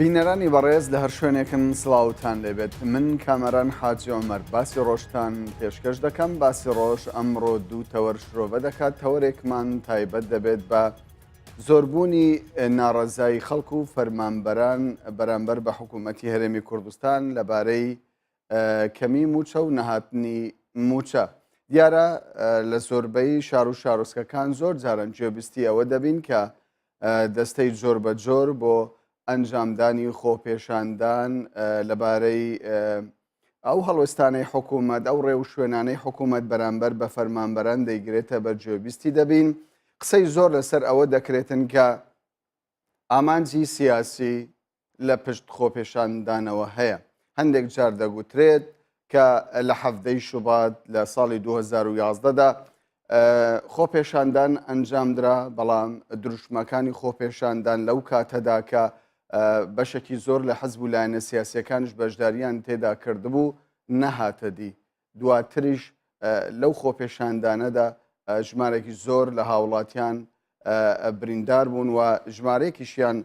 بینەرانی بەڕێز لە هەر شوێنێکن سڵاوتان لێبێت من کامەران حاجی عومەر باسی ڕۆژتان پێشکەش دەکەم باسی ڕۆژ ئەمڕۆ دوو تەوەر شرۆڤە دەکات تەوەرێکمان تایبەت دەبێت بە زۆربوونی ناڕەزایی خەڵک و فەرمانبەران بەرامبەر بە حکوومەتی هەرێمی کوردستان لەبارەی کەمی موچە و نەهاتنی موچە دیارە لە زۆربەی شار و شارۆچکەکان زۆر جاران گوێبیستی ئەوە دەبین کە دەستەی جۆر بە جۆر بۆ ئەنجامدانی خۆپێشاندان لەبارەی ئەو هەڵوێستانەی حکوومەت ئەو ڕێو شوێنانەی حکوومەت بەرامبەر بە فەرمانبەران دەیگرێتە بەرگوێبیستی دەبین قسەی زۆر لەسەر ئەوە دەکرێتن کە ئامانجی سیاسی لە پشت خۆپێشاندانەوە هەیە هەندێک جار دەگوترێت کە لە حەفتەی شوبات لە ساڵی 2011دا خۆپێشاندان ئەنجامدرا بەڵام دروشمەکانی خۆپێشاندان لەو کاتەدا کە بەشێکی زۆر لە حەزب و لایەنە سیاسیەکانش بەشداریان تێدا کردبوو نەهاتە دی دواتریش لەو خۆپێشاندانەدا ژمارێکی زۆر لە هاوڵاتیان بریندار بوون و ژمارەیەکیشیان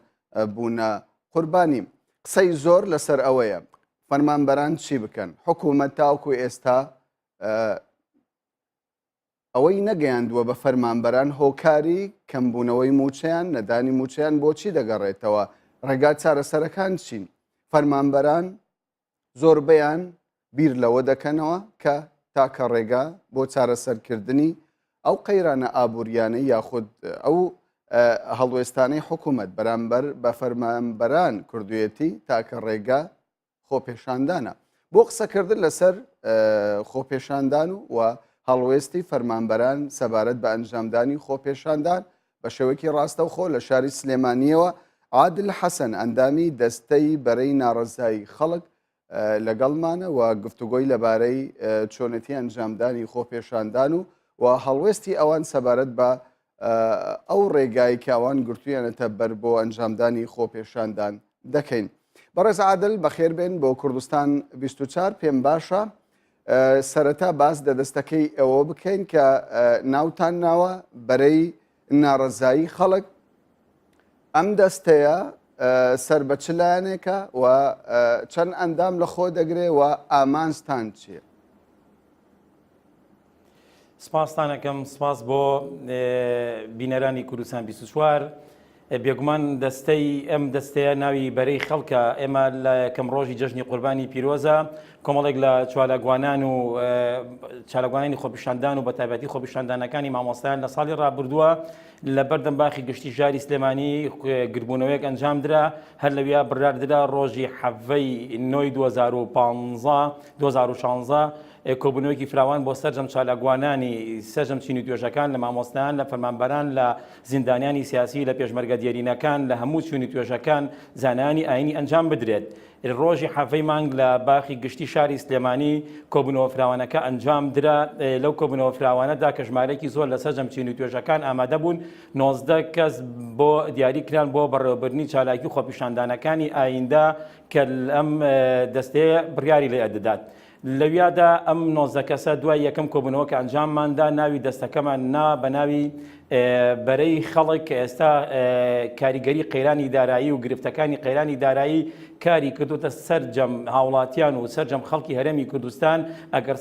بوونە قوربانی قسەی زۆر لەسەر ئەوەیە فەرمانبەران چی بکەن حکوومەت تاوەکو ئێستا ئەوەی نەگەیاندووە بە فەرمانبەران هۆکاری کەمبوونەوەی موچەیان نەدانی موچەیان بۆچی دەگەڕێتەوە ڕێگا چارەسەرەکان چین فەرمانبەران زۆربەیان بیر لەوە دەکەنەوە کە تاکە ڕێگا بۆ چارەسەرکردنی ئەو قەیرانە ئابوووریانەی یاخود ئەو هەڵوێستانەی حکوومەت بەرامبەر بە فەرمانبەران کردوویەتی تاکە ڕێگا خۆپێشاندانە بۆ قسەکردن لەسەر خۆپێشاندان و هەڵوێستی فەرمانبەران سەبارەت بە ئەنجامدانی خۆپێشاندان بە شێوەیەکی ڕاستەوخۆ لە شاری سلێمانیەوە عادل حەسەن ئەندامی دەستەی بەرەی ناڕەزایی خەڵک لەگەڵمانە و گفتوگۆی لەبارەی چۆنەتی ئەنجامدانی خۆپێشاندان و هەڵوێستی ئەوان سەبارەت بە ئەو ڕێگای کە ئەوان گرتوویانەتە بەر بۆ ئەنجامدانی خۆپێشاندان دەکەین بەڕێز عادل بەخێربێن بۆ کوردستان 24 پێم باشە سەرەتا باس دەدەستەکەی ئەوە بکەین کە ناوتان ناوە بەرەی ناڕەزایی خەڵک ئەم دەستەیە سەر بە چ لایەنێکە و چەند ئەندام لە خۆ دەگرێ و ئامانجتان چییە؟ سپاستانەکەم سپاس بۆ بینەرانی کوردستان 24 بێگومان دەستەی ئەم دەستەیە ناوی بەرەی خەڵکە ئێمە لە کەم ڕۆژی جەژنی قوربانی پیرۆزە کۆمەڵێک لە چالاگوانان و چالاگوانانی خۆپیشاندان و بە تایبەتی خۆپیشاندانەکانی مامۆستایان لە ساڵی ڕابردووە لە بەردەم باخی گشتی ژاری سلێمانی گربوونەوەیەک ئەنجامدرا هەر لەویا بڕاردرا ڕۆژی حەڤەی نۆی 2016 کۆبوونەوەیەکی فراوان بۆ سەرجەم چالاگوانانی سەرجەم چینی توێژەکان لە مامۆستایان لە فەرمانبەران لە زیندانیانی سیاسی لە پێشمەرگە دیێرینەکان لە هەموو چینی توێژەکان زانانی ئاینی ئەنجام بدرێت ڕۆژی حەڤەی مانگ لە باخی گشتی شاری سلێمانی کۆبوونەوە فراوانەکە ئەنجام درا لەو کۆبوونەوە فراوانەدا کە ژمارەیەکی زۆر لە سەرجەم چینی توێژەکان ئامادە بوون 19 کەس بۆ دیاریکران بۆ بەڕێوەبردنی چالاکی خۆپیشاندانەکانی ئایندا کە ئەم دەستەیە بڕیاری لێ ئەدەدات لەویادا ئەم 19 کەسە دوای یەکەم کۆبوونەوە کە ئەنجامماندا ناوی دەستەکەمان بە ناوی بەرەی خەڵک کە ئێستا کاریگەری قەیرانی دارایی و گرفتەکانی قەیرانی دارایی کاری کردوتە سەرجەم هاوڵاتیان و سەرجەم خەڵکی هەرێمی کوردستان ئەگەر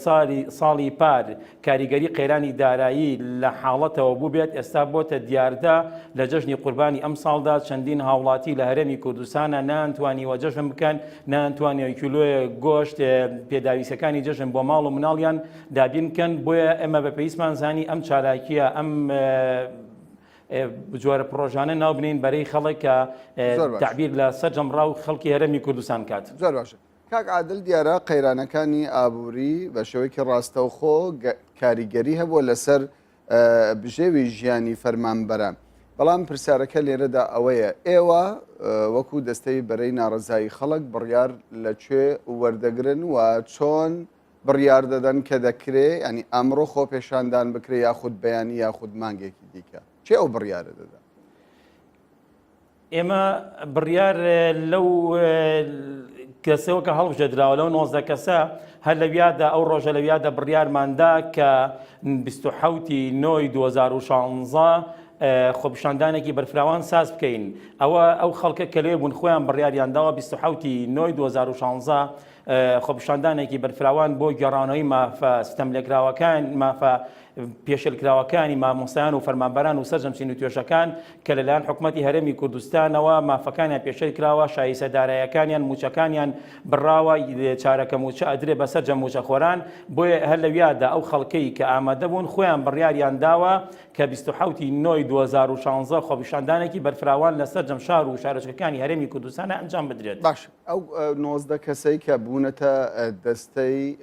ساڵی پار کاریگەری قەیرانی دارایی لە حاڵەتەوە بوو بێت ئێستا بۆتە دیاردا لە جەژنی قوربانی ئەم ساڵدا چەندین هاوڵاتی لە هەرێمی کوردستانە نانتوانیوە جەژن بکەن نانتوانێت کیلۆیە گۆشت پێداویستەکانی جەژن بۆ ماڵ و مناڵیان دابین بکەن بۆیە ئێمە بە پێویستمان زانی ئەم چالاکیە ئەم جۆرە پرۆژانە ناو بنین بەرەی خەڵک کە تعبیر لە سەرجەمڕا و خەڵکی هەرێمی کوردستان کات زۆر باشە کاک عادل دیارە قەیرانەکانی ئابووری بە شێوەیەکی ڕاستەوخۆ کاریگەری هەبووە لەسەر بژێوی ژیانی فەرمانبەران بەڵام پرسیارەکە لێرەدا ئەوەیە ئێوە وەکو دەستەی بەرەی ناڕەزایی خەڵک بڕیار لەکوێ وەردەگرن و چۆن بڕیار دەدەن کە دەکرێت ینی ئەمڕۆ خۆپێشاندان بکرێ یاخود بەیانی یاخود مانگێکی دیکە چێ ئەو بڕیارە دەدا ئێمە بڕیار لەو کەسەوە کە هەڵبژێدراوە لەو 19 کەسە هەر لەویادا ئەو ڕۆژە لەویادا بڕیارماندا کە 27 نۆی 2016 خۆپیشاندانێکی بەرفراوان ساز بکەین ئەو خەڵکە کە لێ بوون خۆیان بڕیاریانداوە 27 نۆی 2016 خۆپیشاندانێکی بەرفراوان بۆ گێڕانەوەی مافە ستەملێکراوەکان مافە پێشلکراوەکانی مامۆستایان و فەرمانبەران و سەرجەمچین و توێژەکان کە لەلایەن حکوومەتی هەرێمی کوردستانەوە مافەکانیان پێشەر کراوە شایستەدارایەکانیان موچەکانیان بڕاوە چارەکە موچە ئەدرێ بەسەر جەم موچەخۆران بۆیە هەر لەویادا ئەو خەڵکەی کە ئامادە بوون خۆیان بڕیاریان داوە کە 27 نۆی 2016 خۆپیشاندانێکی بەرفراوان لەسەر جەم شار و شارۆچکەکانی هەرێمی کوردستانە ئەنجام بدرێت. باش ئەو 19 کەسەی کە بوونەتە دەستەی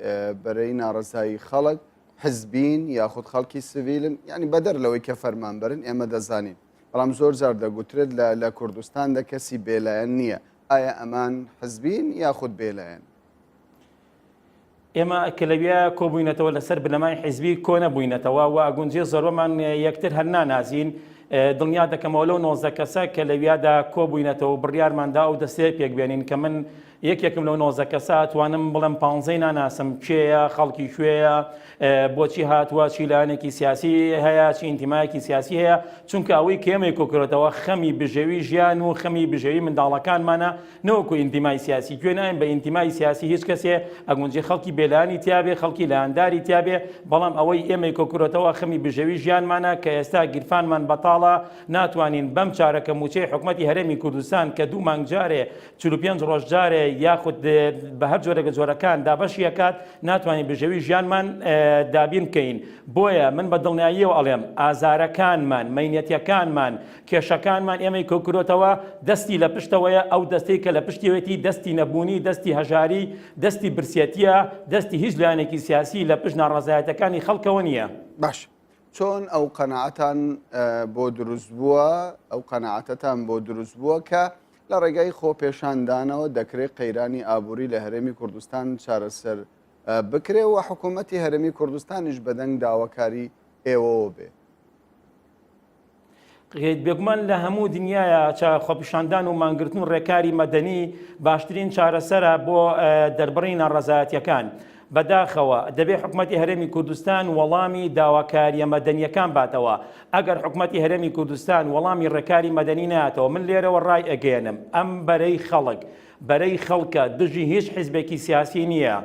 بەرەی ناڕزایی خەڵک حزبین یاخود خەڵکی سڤیلن ینی بەدەر لەوەی کە فەرمانبەرن ئێمە دەزانین بەڵام زۆر جار دەگوترێت لە کوردستاندا کەسی بێلایەن نییە ئایا ئەمان حزبین یاخود بێلایەن ئێمە کە لەوێ کۆبووینەتەوە لەسەر بنەمای حیزبی کۆ نەبووینەتەوە و ئەگونجێ زۆربەمان یەکتر هەر نانازین دڵنیا دەکەمەوە لەو 19 کەسە کە لەویادا کۆبووینەتەوە بڕیارماندا و دەستێ پێکبێنین کە من یەکێکم لەو 19 کەسە توانم بڵێم 15 ناناسم کێیە خەڵکی کوێیە بۆچی هاتووە چی لایەنێکی سیاسی هەیە چی ئینتیمایەکی سیاسی هەیە چونکە ئەوەی کێمەی کۆکرێتەوە خەمی بژێوی ژیان و خەمی بژێوی منداڵەکانمانە نەوەکو ئینتیمای سیاسی گوێ ناین بە ئینتیمای سیاسی هیچ کەسێ ئەگونجی خەڵکی بێلانی تیابێ خەڵکی لایەنداری تیابێ بەڵام ئەوەی ئێمەی کۆکرێتەوە خەمی بژێوی ژیانمانە کە ئێستا گیرفانمان بەتاڵە ناتوانین بەم چارەکە موچەی حکوومەتی هەرێمی کوردستان کە 2 مانگ جارێ 45 ڕۆژ جارێ یاخود بە هەر جۆرەگە جۆرەکان دابەشیەکات ناتوانین بژێوی ژیانمان دابین بکەین بۆیە من بە دڵنیاییەوە ئەڵێم ئازارەکانمان مەینەتیەکانمان کێشەکانمان ئێمەی کۆکرۆتەوە دەستی لە پشتەوەیە ئەو دەستەی کە لە پشتیوێتی دەستی نەبوونی دەستی هەژاری دەستی برسێتیە دەستی هیچ لایەنێکی سیاسی لە پشت ناڕەزایەتەکانی خەڵکەوە نییە. باش چۆن ئەو قەنەعەتان بۆ دروست بووە ئەو قەنەعەتەتان بۆ دروست بووە کە لە ڕێگای خۆپێشاندانەوە دەکرێت قەیرانی ئابووری لە هەرێمی کوردستان چارەسەر بکرێ و حکوومەتی هەرێمی کوردستانیش بەدەنگ داواکاری ئێوەوە بێ. بێگومان لە هەموو دنیاە خۆپیشاندان و مانگرتن و ڕێکاری مەدەنی باشترین چارەسەرە بۆ دەربڕین ناڕەزایەتیەکان. بەداخەوە دەبێت حکوومەتی هەرێمی کوردستان وەڵامی داواکاریە مەدەنیەکان باتەوە. ئەگەر حکوومەتی هەرێمی کوردستان وەڵامی ڕێکاری مەدەنی ناتەوە من لێرەوە ڕای ئەگەێنم ئەم بەرەی خەڵک بەرەی خەڵکە دژی هیچ حیزبێکی سیاسی نییە.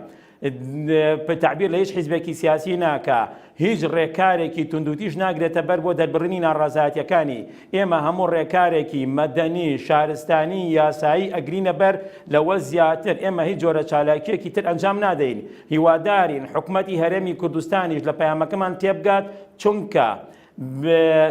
تعبیر لە هیچ حیزبێکی سیاسی ناکە هیچ ڕێکارێکی توندوتیش ناگرێتە بەر بۆ دەربڕنی ناڕازایەتیەکانی ئێمە هەموو ڕێکارێکی مەدەنی شارستانی یاسایی ئەگرینە بەر لەوە زیاتر ئێمە هیچ جۆرە چالاکیەکی تر ئەنجام نادەین هیوادارین حکوومەتی هەرێمی کوردستانیش لە پەیامەکەمان تێبگات چونکە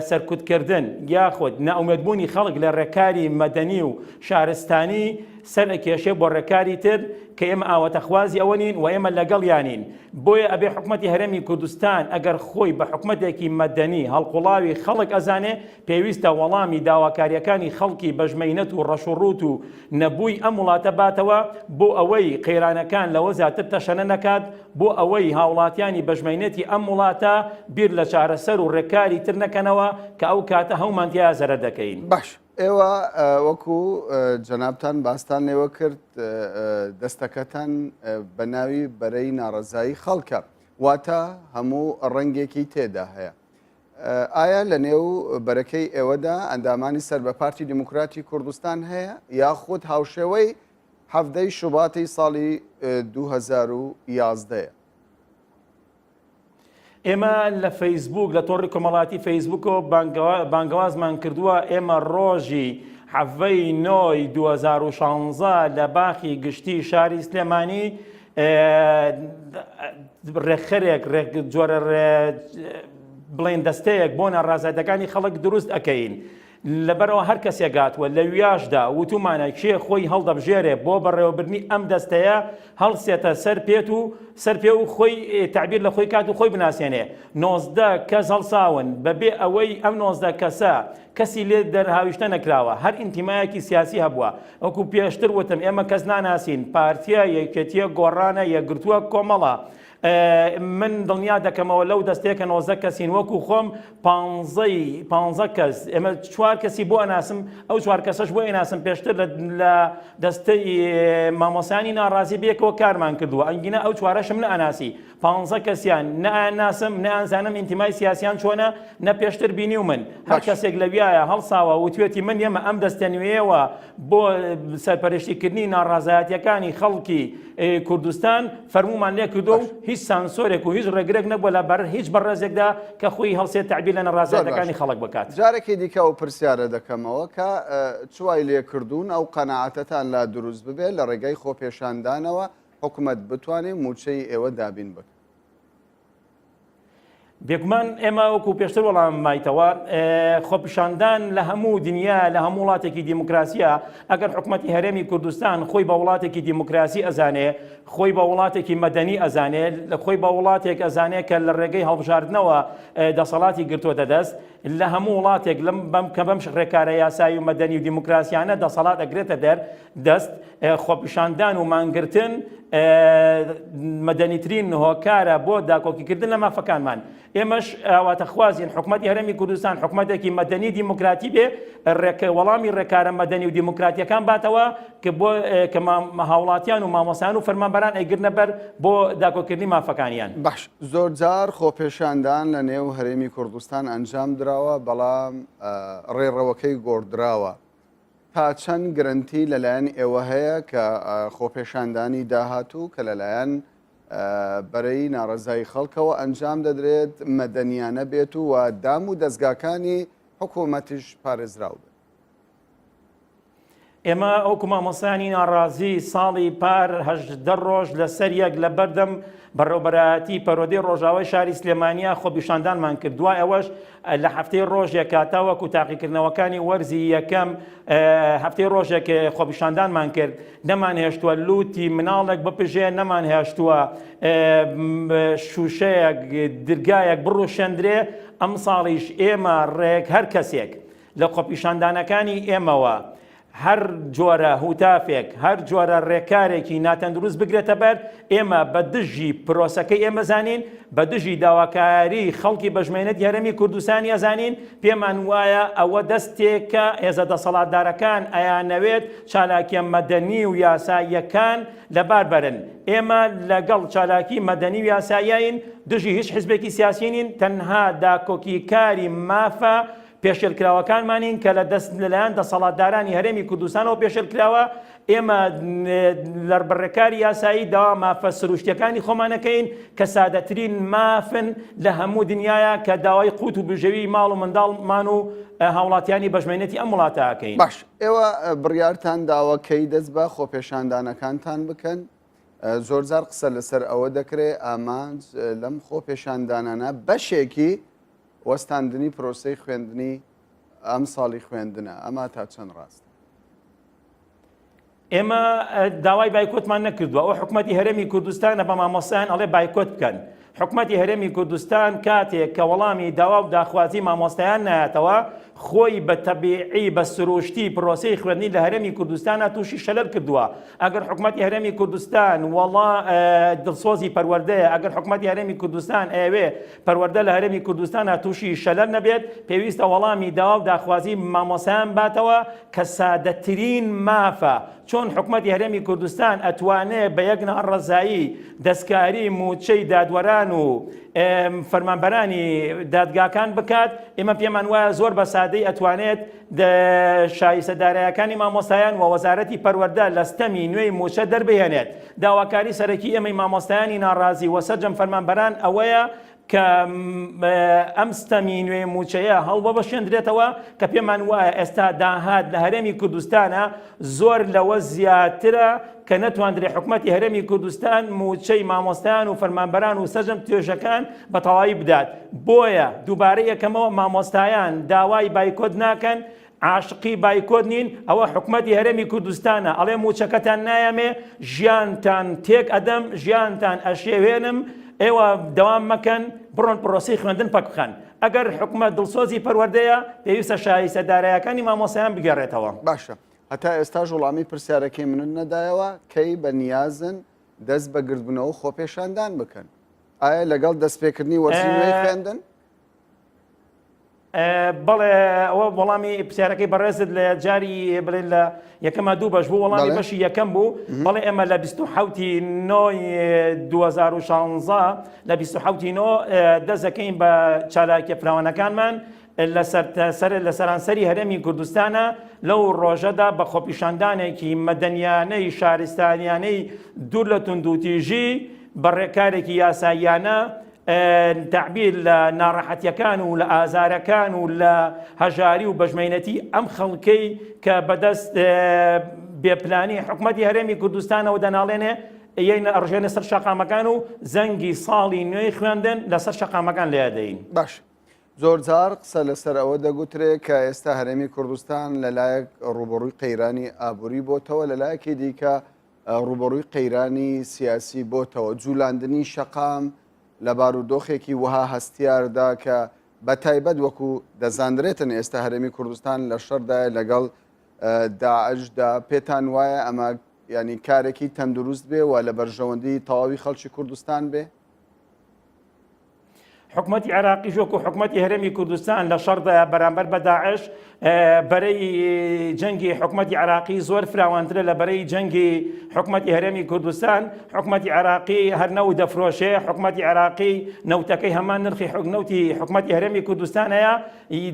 سەرکوتکردن یاخود ناومێدبوونی خەڵک لە ڕێکاری مەدەنی و شارستانی سەر ئەکێشێ بۆ ڕێکاری تر کە ئێمە ئاوەتەخوازی ئەوە نین و ئێمە لەگەڵ یانین بۆیە ئەبێ حکوومەتی هەرێمی کوردستان ئەگەر خۆی بە حکوومەتێکی مەدەنی هەڵقوڵاوی خەڵک ئەزانێ پێویستە وەڵامی داواکاریەکانی خەڵکی بەژمەینەت و ڕەشوڕوت و نەبووی ئەم وڵاتە باتەوە بۆ ئەوەی قەیرانەکان لەوە زیاتر تەشەنە نەکات بۆ ئەوەی هاوڵاتیانی بەژمەینەتی ئەم وڵاتە بیر لە چارەسەر و ڕێکاری تر نەکەنەوە کە ئەو کاتە هەومان تیا زەرەر دەکەین. باش ئێوە وەکو جەنابتان باستان لێوە کرد دەستەکەتان بە ناوی بەرەی ناڕەزایی خەڵکە واتە هەموو ڕەنگێکی تێدا هەیە. ئایا لە نێو بەرەکەی ئێوەدا ئەندامانی سەر بە پارتی دیموکراتی کوردستان هەیە یاخود هاوشێوەی هەفتەی شوباتی ساڵی 2011 ئێمە لە فەیسبوک لە تۆڕی کۆمەڵاتی فەیسبوکەوە بانگەوازمان کردووە ئێمە ڕۆژی حەڤەی نۆی 2016 لە باخی گشتی شاری سلێمانی ڕێکخەرێک جۆرە بڵێن دەستەیەک بۆ ناڕازایەتەکانی خەڵک دروست ئەکەین لەبەرەوە هەر کەسێک گاتووە لە ویاشدا وتومانە کێ خۆی هەڵدەبژێرێ بۆ بەڕێوەبرنی ئەم دەستەیە هەڵسێتە سەر پێ و خۆی تعبیر لە خۆی کات و خۆی بناسیێنێ 19 کەس هەڵساون بەبێ ئەوەی ئەم 19 کەسە کەسی لێ دەرهاویشتە نەکراوە هەر ئینتیمایەکی سیاسی هەبووە ئەوکو پێشتر وتم ئێمە کەس ناناسین پارتیە یەکێتیە گۆڕانە یەکگرتووە کۆمەڵە من دڵنیا دەکەمەوە لەو دەستەیەکە 90 کەسین وەکو خۆم 15 کەس ئێمە 4 کەسی بۆ ئەناسم ئەو 4 کەسەش بۆ ئێناسم پێشتر لە دەستەی مامۆسانی ناڕازی بێکەوە کارمان کردووە ئەنگینە ئەو 4شم نە ئەناسی 15 کەسیان نەئەناسم نەئەنزانم ئینتیمای سیاسیان چۆنە نە پێشتر بینی و من هەر کەسێک لەویایە هەڵساوە وتوێتی من ئێمە ئەم دەستێنوێیەوە بۆ سەرپەرشتیکردنی ناڕازایەتیەکانی خەڵکی کوردستان فەرمومان لێ کردو و هیچ سانسۆرێک و هیچ ڕێگرێک نەبووە لە هیچ بەڕێزێکدا کە خۆی هەڵسێت تعبیر لە نەڕازایەتەکانی خەڵک بکات. جارێکی دیکە و پرسیارە دەکەمەوە کە چوای لێکردوون ئەو قەنەعاتەتان لا دروست ببێت لە ڕێگەی خۆپێشاندانەوە حکوومەت بتوانێت موچەی ئێوە دابین بکە. بێگومان ئێمە وەکو پێشتر وەڵام مایتەوە خۆپیشاندان لە هەموو دنیا لە هەموو وڵاتێکی دیموکراسیە ئەگەر حکوومەتی هەرێمی کوردستان خۆی بە وڵاتێکی دیموکراسی ئەزانێ خۆی بە وڵاتێکی مەدەنی ئەزانێ خۆی بە وڵاتێک ئەزانێ کە لە ڕێگەی هەڵبژاردنەوە دەسەڵاتی گرتووەتە دەست لە هەموو وڵاتێک کە بەم ڕێکارە یاسایی و مەدەنی و دیموکراسیانە دەسەڵات ئەگرێتە دەست خۆپیشاندان و مانگرتن مەدەنیترین هۆکارە بۆ داکۆکیکردن لە مافەکانمان. ئێمەش ئاواتەخوازیین حکوومەتی هەرێمی کوردستان حکوومەتێکی مەدەنی دیموکراتی بێ وەڵامی ڕێکارە مەدەنی و دیموکراتیەکان باتەوە کە هاوڵاتیان و مامۆسان و فەرمانبەران ئەیگرنە بەر بۆ داکۆکردنی مافەکانیان. باش زۆر جار خۆپێشاندان لە نێو هەرێمی کوردستان ئەنجام درراوە بەڵام ڕێڕەوەکەی گۆڕدراوە. تا چەند گرنتی لەلایەن ئێوە هەیە کە خۆپێشاندانی داهاتوو کە لەلایەن بەرەی ناڕزایی خەڵکەوە ئەنجام دەدرێت مەدەنیانە بێت و دام و دەستگاکانی حکوومەتیش پارێزراو بێت. ئێمە ئەوکو مامۆسانی ناڕازی ساڵی پار 18 ڕۆژ لەسەر یەک لە بەردەم بەڕێوەبەرایەتی پەرۆدەی ڕۆژاوای شاری سلێمانیا خۆپیشاندانمان کرد. دوای ئەوەش لە هەفتەی ڕۆژێک کاتاوەکو تاقیکردنەوەکانی وەرزی یەکەم هەفتەی ڕۆژێک خۆپیشاندانمان کرد نەمان هێشتووە لوتی مناڵێک بپژێ نەمان هێشتووە شوشەیەک درگایەک بڕوشێندرێ. ئەم ساڵیش ئێمە ڕێک هەر کەسێک لە خۆپیشاندانەکانی ئێمەوە هەر جۆرە هوتافێک هەر جۆرە ڕێکارێکی ناتەندروست بگرێتە بەر ئێمە بە دژی پرۆسەکەی ئێمە زانین بە دژی داواکاری خەڵکی بەژمێنێتی هەرێمی کوردستانی ئەزانین پێمان وایە ئەوە دەستێکە هێزە دەسەڵاتدارەکان ئەیانەوێت چالاکیە مەدەنی و یاساییەکان لەبار بەرن. ئێمە لەگەڵ چالاکی مەدەنی و یاساییین دژی هیچ حزبێکی سیاسیین تەنها داکۆکیکاری مافە پێشێلکراوەکانمانین کە لە دەست لەلایەن دەسەڵاتدارانی هەرێمی کوردستانەوە پێشێلکراوە. ئێمە لە بڕێکاری یاسایی داوا مافە سروشتیەکانی خۆمانەکەین کە سادەترین مافن لە هەموو دنیاە کە داوای قوت و بژەوی ماڵ و منداڵمان و هاوڵاتیانی بەژمێنێتی ئەم وڵاتەکەین. باش ئێوە بڕیارتان داوەکەی دەست بە خۆپێشاندانەکانتان بکەن. زۆرجار قسە لەسەر ئەوە دەکرێت ئامانج لەم خۆپێشاندانانە بەشێکی وەستاندنی پرۆسەی خوێندنی ئەم ساڵی خوێندنە ئەمە تا چەند ڕاستە؟ ئێمە داوای بایکۆتمان نەکردووە. ئەو حکوومەتی هەرێمی کوردستانە بە مامۆسایان ئەڵێ بایکۆت بکەن. حکوومەتی هەرێمی کوردستان کاتێک کە وەڵامی داوا و داخوازی مامۆستایان نایەتەوە خۆی بە تەبیعی بە سروشتی پرۆسەی خوێندنی لە هەرێمی کوردستانە تووشی شەلەر کردووە. ئەگەر حکوومەتی هەرێمی کوردستان دڵسۆزی پەروەردەیە ئەگەر حکوومەتی هەرێمی کوردستان ئەوێ پەروەردە لە هەرێمی کوردستانە تووشی شەلەر نەبێت پێویستە وەڵامی داوا و داخوازی مامۆسایان باتەوە کە سادەترین مافە. چۆن حکوومەتی هەرێمی کوردستان ئەتوانێت بە یەک ناڕەزایی دەستکاری موچەی دادوەران و فەرمانبەرانی دادگاکان بکات ئێمە پێمان وایە زۆر بە سادەی ئەتوانێت شایستەدارایەکانی مامۆستایان و وەزارەتی پەروەردە لە ستەمی نوێی موچە دەربهێنێت. داواکاری سەرەکی ئێمەی مامۆستایانی ناڕازی و سەرجەم فەرمانبەران ئەوەیە کە ئەم ستەمی نوێی موچەیە هەڵبە بەشێندرێتەوە کە پێمان وایە ئێستا داهات لە هەرێمی کوردستانە زۆر لەوە زیاترە کە نەتواندرێ حکوومەتی هەرێمی کوردستان موچەی مامۆستایان و فەرمانبەران و سەرجەم توێژەکان بە تەواوی بدات. بۆیە دووبارە یەکەمەوە مامۆستایان داوای بایکۆت ناکەن عاشقی بایکۆت نین. ئەوە حکوومەتی هەرێمی کوردستانە ئەڵێ موچەکەتان نایەمێ ژیانتان تێک ئەدەم ژیانتان ئەشێوێنم ئێوە دەوام مەکەن بڕۆن پرۆسەی خوێندن پەک بخەن. ئەگەر حکوومەت دڵسۆزی پەروەردەیە پێویستە شایستەدارایەکانی مامۆستایان بگەڕێتەوە. باشە هەتا ئێستا وەڵامی پرسیارەکەی منت نەدایەوە کەی بە نیازن دەست بە گرتبوونەوە خۆپێشاندان بکەن. ئایا لەگەڵ دەستپێکردنی وەرزی خوێندن؟ بەڵێ ئەوە وەڵامی پرسیارەکەی بەڕێزت لە جاری بڵێن لە یەکەمە دوو بەش بوو وەڵامی بەشی یەکەم بوو بەڵێ ئێمە لە 2016 لە 2016 دەستەکەین بە چالاکیە فراوانەکانمان لە سەرانسەری هەرێمی کوردستانە لەو ڕۆژەدا بە خۆپیشاندانێکی مەدەنیانەی شارستانیانەی دوور لە توندوتیژی بەڕێکارێکی یاساییانە تعبیر لە ناڕەحەتیەکان و لە ئازارەکان و لە هەژاری و بەژمێنەتی ئەم خەڵکەی کە بەدەست بێپلانی حکوومەتی هەرێمی کوردستانەوە دەناڵێنێ ئەڕژێنە سەر شەقامەکان و زەنگی ساڵی نوێی خوێندن لەسەر شەقامەکان لێدەین. باش زۆر جار قسە لەسەر ئەوە دەگوترێت کە ئێستا هەرێمی کوردستان لەلایەک ڕوبەڕووی قەیرانی ئابووری بۆتەوە لەلایەکی دیکە ڕوبەڕووی قەیرانی سیاسی بۆتەوە جولاندنی شەقام لە بارودۆخێکی وها هەستیاردا کە بە تایبەت وەکو دەزاندرێتن ئێستا هەرێمی کوردستان لە شەردای لەگەڵ داعشدا پێتان وایە ئەمە ینی کارێکی تەندروست بێ و لە بەرژەوەندی تەواوی خەڵکی کوردستان بێ؟ حکوومەتی عێراقی وەکو حکوومەتی هەرێمی کوردستان لە شەڕدا بەرامبەر بە داعش بەرەی جەنگی حکوومەتی عێراقی زۆر فراوانترە لە بەرەی جەنگی حکوومەتی هەرێمی کوردستان. حکوومەتی عێراقی هەر نەوت دەفرۆشێ، حکوومەتی عێراقی نەوتەکەی هەمان نرخی نەوتی حکوومەتی هەرێمی کوردستان هەیە،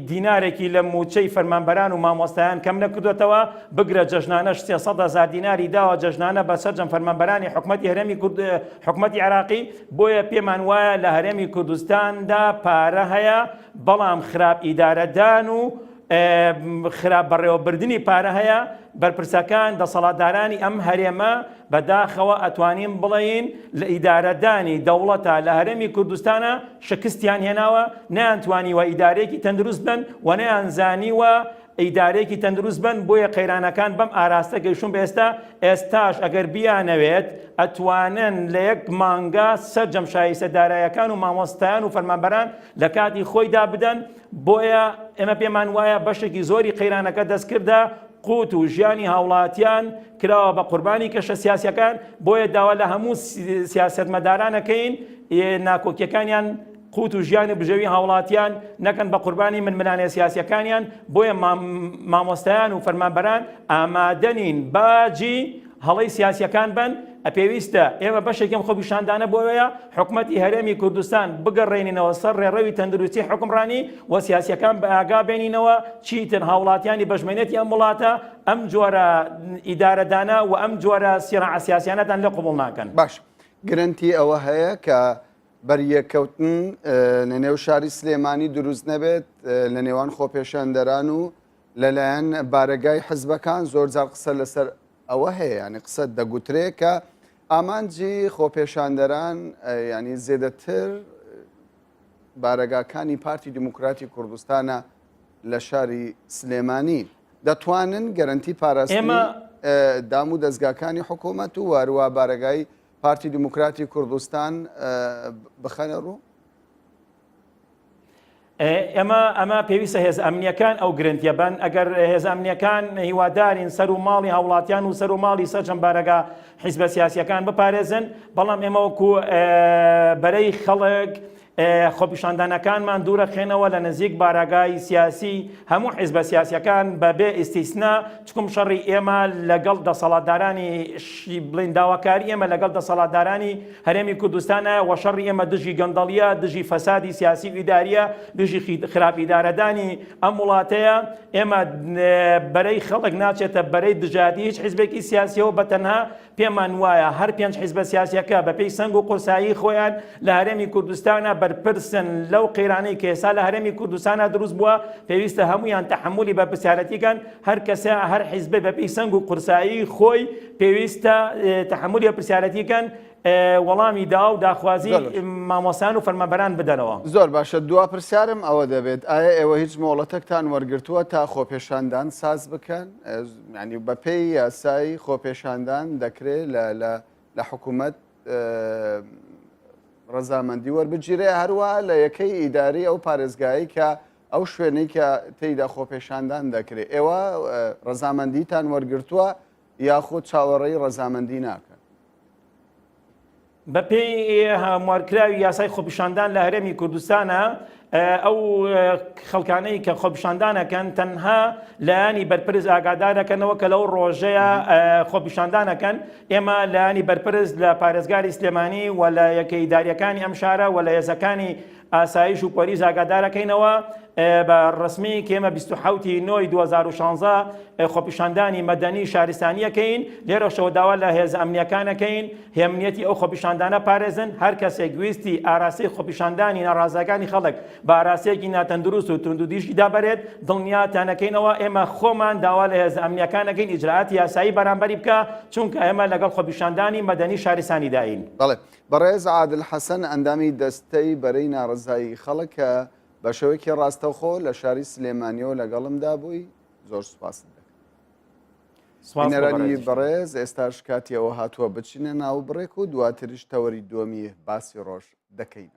دینارێکی لە موچەی فەرمانبەران و مامۆستایان کەم نەکردوێتەوە بگرە جەژنانەش 300,000 دیناری داوە جەژنانە بەسەرجەم فەرمانبەرانی حکوومەتی عێراقی. بۆیە پێمان وایە لە هەرێمی کوردستاندا پارە هەیە بەڵام خراپ ئیدارەدان و خراپ بەڕێوەبردننی پارە هەیە. بەرپرسەکان دەسەڵاتدارانی ئەم هەرێمە بەداخەوە ئەتوانین بڵێین لە ئیدارەدانی دەوڵەتە لە هەرێمی کوردستانە شکستیان هێناوە، نەیانتوانیوە ئیدارەیەکی تەندروست بن و نەیانزانیوە ئیدارەیەکی تەندروست بن. بۆیە قەیرانەکان بەم ئاراستە گەیشتون بە ئێستاش ئەگەر بیانەوێت ئەتوانن لە یەک مانگا سەرجەم شایستەدارایەکان و مامۆستایان و فەرمانبەران لە کاتی خۆیدا بدەن. بۆیە ئێمە پێمان وایە بەشێکی زۆری قەیرانەکە دەستکردە قوت و ژیانی هاوڵاتیان کراوە بە قوربانی کەشە سیاسیەکان. بۆیە داوا لە هەموو سیاسەتمەدارانەکەین ناکۆکیەکانیان قوت و ژیانی بژەوی هاوڵاتیان نەکەن بە قوربانی منملانێ سیاسیەکانیان. بۆیە مامۆستایان و فەرمانبەران ئامادەنین باجی هەڵەی سیاسیەکان بن. پێویستە ئێمە بەشێکم خۆپیشاندانە بۆیە حکوومەتی هەرێمی کوردستان بگەڕێنینەوە سەر ڕێڕەوی تەندروستی حکومڕانی و سیاسیەکان بە ئاگا بێنینەوە چیتر هاوڵاتیانی بەژمێنێتی ئەم وڵاتە ئەم جۆرە ئیدارەدانە و ئەم جۆرە سیرعە سیاسیانەتان لێ قبوڵ ناکەن. باش گرنتی ئەوە هەیە کە بەریەکەوتن لە نێو شاری سلێمانی دروست نەبێت لە نێوان خۆپێشاندەران و لەلایەن بارەگای حزبەکان. زۆر جار قسە لەسەر ئەوە هەیە، ینی قسەت دەگوترێت کە ئامانجی خۆپێشاندەران ینی زێدەتر بارەگاکانی پارتی دیموکراتی کوردستانە لە شاری سلێمانی دەتوانن گەرنتی پاراستنی دام و دەستگاکانی حکوومەت و وارووا بارەگای پارتی دیموکراتی کوردستان بخەنە ڕوو؟ ئەمە پێویستە هێز ئەمنیەکان ئەو گرنتیە بن. ئەگەر هێز ئەمنیەکان هیوادارین سەر و ماڵی هاوڵاتیان و سەر و ماڵی سەرجەم بارەگا حیزبە سیاسیەکان بپارێزن، بەڵام ئێمە وەکو بەرەی خەڵک خۆپیشاندانەکانمان دوورە خێنەوە لە نزیک بارەگای سیاسی هەموو حیزبە سیاسیەکان بەبێ ئیستیسنا. چکم شەڕی ئێمە لەگەڵ دەسەڵاتدارانی بڵین داواکاری ئێمە لەگەڵ دەسەڵاتدارانی هەرێمی کوردستانە و شەڕی ئێمە دژی گەندەڵیە، دژی فەسادی سیاسی و ئیداریە، دژی خراپ ئیدارەدانی ئەم وڵاتەیە. ئێمە بەرەی خەڵک ناچێتە بەرەی دژاتی هیچ حیزبێکی سیاسیەوە بەتەنها. پێمان وایە هەر 5 حیزبە سیاسیەکە بەپێی سەنگ و قورسایی خۆیان لە هەرێمی کوردستانە بەرپرسن لەو قەیرانەی کە ئێستا لە هەرێمی کوردستانە دروست بووە. پێویستە هەمویان تەحملی بەرپرسیارەتیکەن، هەر کەسە هەر حیزبێ بەپێی سەنگ و قورسایی خۆی پێویستە تەحملی بەرپرسیارەتیکەن وەڵامی دا و داخوازی مامۆستایان و فەرمانبەران بدەنەوە. زۆر باشە. دوا پرسیارم ئەوە دەبێت ئایا ئێوە هیچ مۆڵەتێکتان وەرگرتووە تا خۆپێشاندان ساز بکەن؟ ینی بەپێی یاسایی خۆپێشاندان دەکرێت لە حکوومەت ڕەزامەندی وەربگیرێ، هەروە لە یەکەی ئیداری ئەو پارێزگایی کە ئەو شوێنەی کە تێیدا خۆپێشاندان دەکرێت. ئێوە ڕەزامەندیتان وەرگرتووە یاخود چاوەڕێی ڕەزامەندی ناکەن؟ بە پێی هەموارکراوی یاسای خۆپیشاندان لە هەرێمی کوردستانە ئەو خەڵکانەی کە خۆپیشاندانەکەن تەنها لایانی بەرپرس ئاگادارەکەنەوە کە لەو ڕۆژەیە خۆپیشاندانەکەن ئێمە لایانی بەرپرس لە پارێزگاری سلێمانی و لە یەکەیداریەکانی ئەم شارە و لە هێزەکانی ئاسایش و پۆلیس ئاگادارەکەینەوە بە ڕسمی کێمە 27 نۆی 2016 خۆپیشاندانی مەدەنی شارستانیەکەین لێرەشەوە داوا لە هێز ئەمنیەکانەکەین هێمنیەتی ئەو خۆپیشاندانە پارێزن هەر کەسێک گویستی ئاراسی خۆپیشاندانی ناڕازەکانی خەڵک بە ئاراسیەکی ناتەندروست و توندودیشی دابەرێت دڵنیاتانەکەینەوە ئێمە خۆمان داوا لە هێز ئەمنیەکانەکەین ئیجراعاتی یاسایی بەرامبەری بکە چونکە ئێمە لەگەڵ خۆپیشاندانی مەدەنی شارستانی داین. بەڵێ بەڕێز عادل حەسەن ئەندامی دەستەی بەرەی ناڕزایی خەڵکە بە شێوەیەکی ڕاستەوخۆ لە شاری سلێمانیەوە لەگەڵمدا بووی زۆر سوپاس دەکەم. نەرانی بەڕێز ئێستاش کاتیەوە هاتووە بچینە ناو بڕێک و دواتریش تەوەری دووەمی باسی ڕۆژ دەکەین.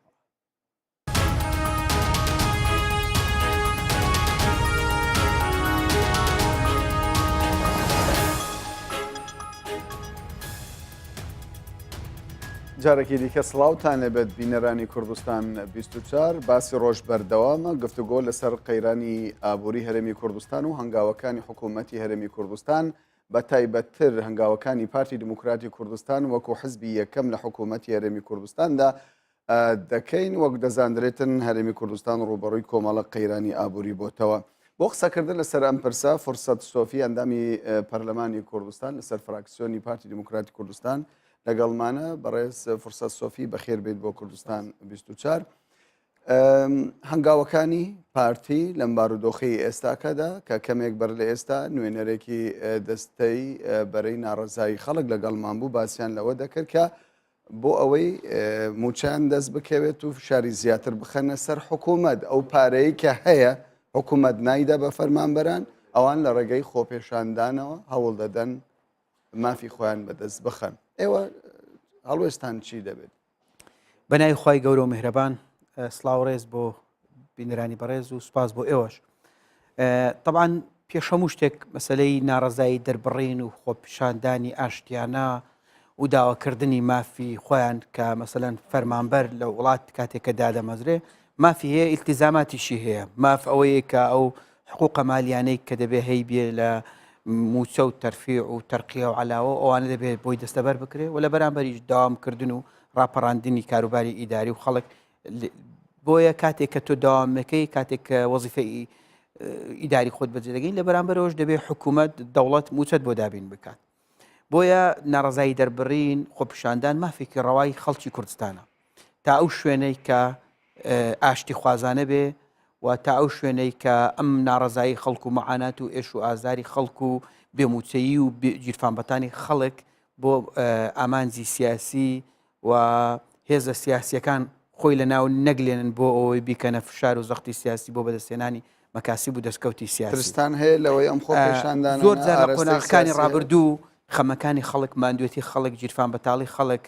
جارێکی دیکە سڵاوتان لەبێت بینەرانی کوردستان 24 باسی ڕۆژ بەردەوامە گفتوگۆ لەسەر قەیرانی ئابووری هەرێمی کوردستان و هەنگاوەکانی حکوومەتی هەرێمی کوردستان بە تایبەتتر هەنگاوەکانی پارتی دموکراتی کوردستان وەکو حزبی یەکەم لە حکوومەتی هەرێمی کوردستاندا دەکەین وەک دەزانرێتن هەرێمی کوردستان ڕوبەڕووی کۆمەڵە قەیرانی ئابووری بۆتەوە. بۆ قسەکردن لەسەر ئەم پرسە فرسەت سۆفی ئەندامی پەرلەمانی کوردستان لەسەر فراکسیۆنی پارتی دموکراتی کوردستان لەگەڵمانە بەڕێز فرسەت سۆفی بەخێر بێت بۆ کوردستان 24 هەنگاوەکانی پارتی لەم بارودۆخی ئێستاکەدا کە کەمێک بەر لە ئێستا نوێنەرێکی دەستەی بەرەی ناڕزایی خەڵک لەگەڵمان بوو باسییان لەوە دەکرد کە بۆ ئەوەی موچیان دەست بکەوێت و فشاری زیاتر بخەنە سەر حکوومەت ئەو پارەیە کە هەیە حکوومەت نایدا بە فەرمانبەران ئەوان لە ڕێگەی خۆپێشاندانەوە هەوڵ دەدەن مافی خۆیان بەدەست بخەن. ئێوە هەڵوێستان چی دەبێت؟ بەنای خی گەورە و میهرەبان سڵاو ڕێز بۆ بینەرانی بەڕێز و سوپاس بۆ ئێوەش. طبعاً پێش هەموو شتێک مەسلەی ناڕزایی دەربڕین و خۆپیشاندانی ئاشتیانە و داواکردنی مافی خۆیان کە مەسەلەن فەرمانبەر لە وڵات کاتێککە دادەمەزرێ مافی هەیە ئیلتیزاماتیشی هەیە ماف ئەوەیە کە ئەو حقوقە مالیانەی کە دەبێ هەی بێ لە موچە و تەرفیع و تەرقیە و علاوە ئەوانە دەبێت بۆی دەستەبەر بکرێ و لە بەرامبەریش داوامکردن و ڕاپەڕاندنی کاروباری ئیداری و خەڵک بۆیە کاتێک کە تۆ داوامەکەی کاتێک کە وەزیفەی ئیداری خۆت بەجێدەگەین لە بەرامبەرەوەش دەبێت حکوومەت دەوڵەت موچەت بۆ دابین بکات. بۆیە ناڕزایی دەربڕین خۆپیشاندان مافێکی ڕەوای خەڵکی کوردستانە تا ئەو شوێنەی کە ئاشتی خوازانە بێ و تا ئەو شوێنەی کە ئەم ناڕزایی خەڵک و مەعانات و ئێش و ئازاری خەڵک و بێموچەیی و گیرفانبەتانی خەڵک بۆ ئامانجی سیاسی و هێزە سیاسیەکان خۆی لە ناو نەگلێنن بۆ ئەوەی بیکەنە فشار و زەختی سیاسی بۆ بەدەستێنانی مەکاسیب و دەستکەوتی سیاسی. ترستان هەیە لەوەی ئەم خۆپێشاندانە زۆر جار لە قۆناغەکانی ڕابردوو خەمەکانی خەڵک ماندوێتی خەڵک گیرفان بەتاڵی خەڵک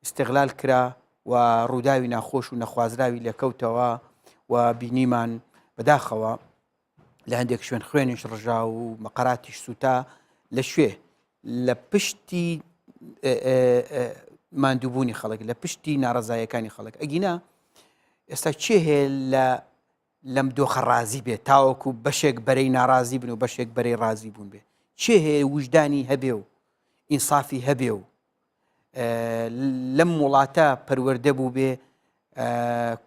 استیغلال کرا و ڕووداوی ناخۆش و نەخوازراوی لێکەوتەوە و بینیمان بەداخەوە لە هەندێک شوێن خوێنیش ڕژا و مەقەراتیش سوتا لە شوێ لە پشتی ماندووبوونی خەڵک لە پشتی ناڕزایەکانی خەڵک ئەگینا ئێستا چێ هەیە لەم دۆخە ڕازی بێت تاوەکو بەشێک بەرەی ناڕازی بن و بەشێک بەرەی ڕازی بوون بێ چێ هەیە وجدانی هەبێ و ئینسافی هەبێ و لەم وڵاتە پەروەردە بوو بێ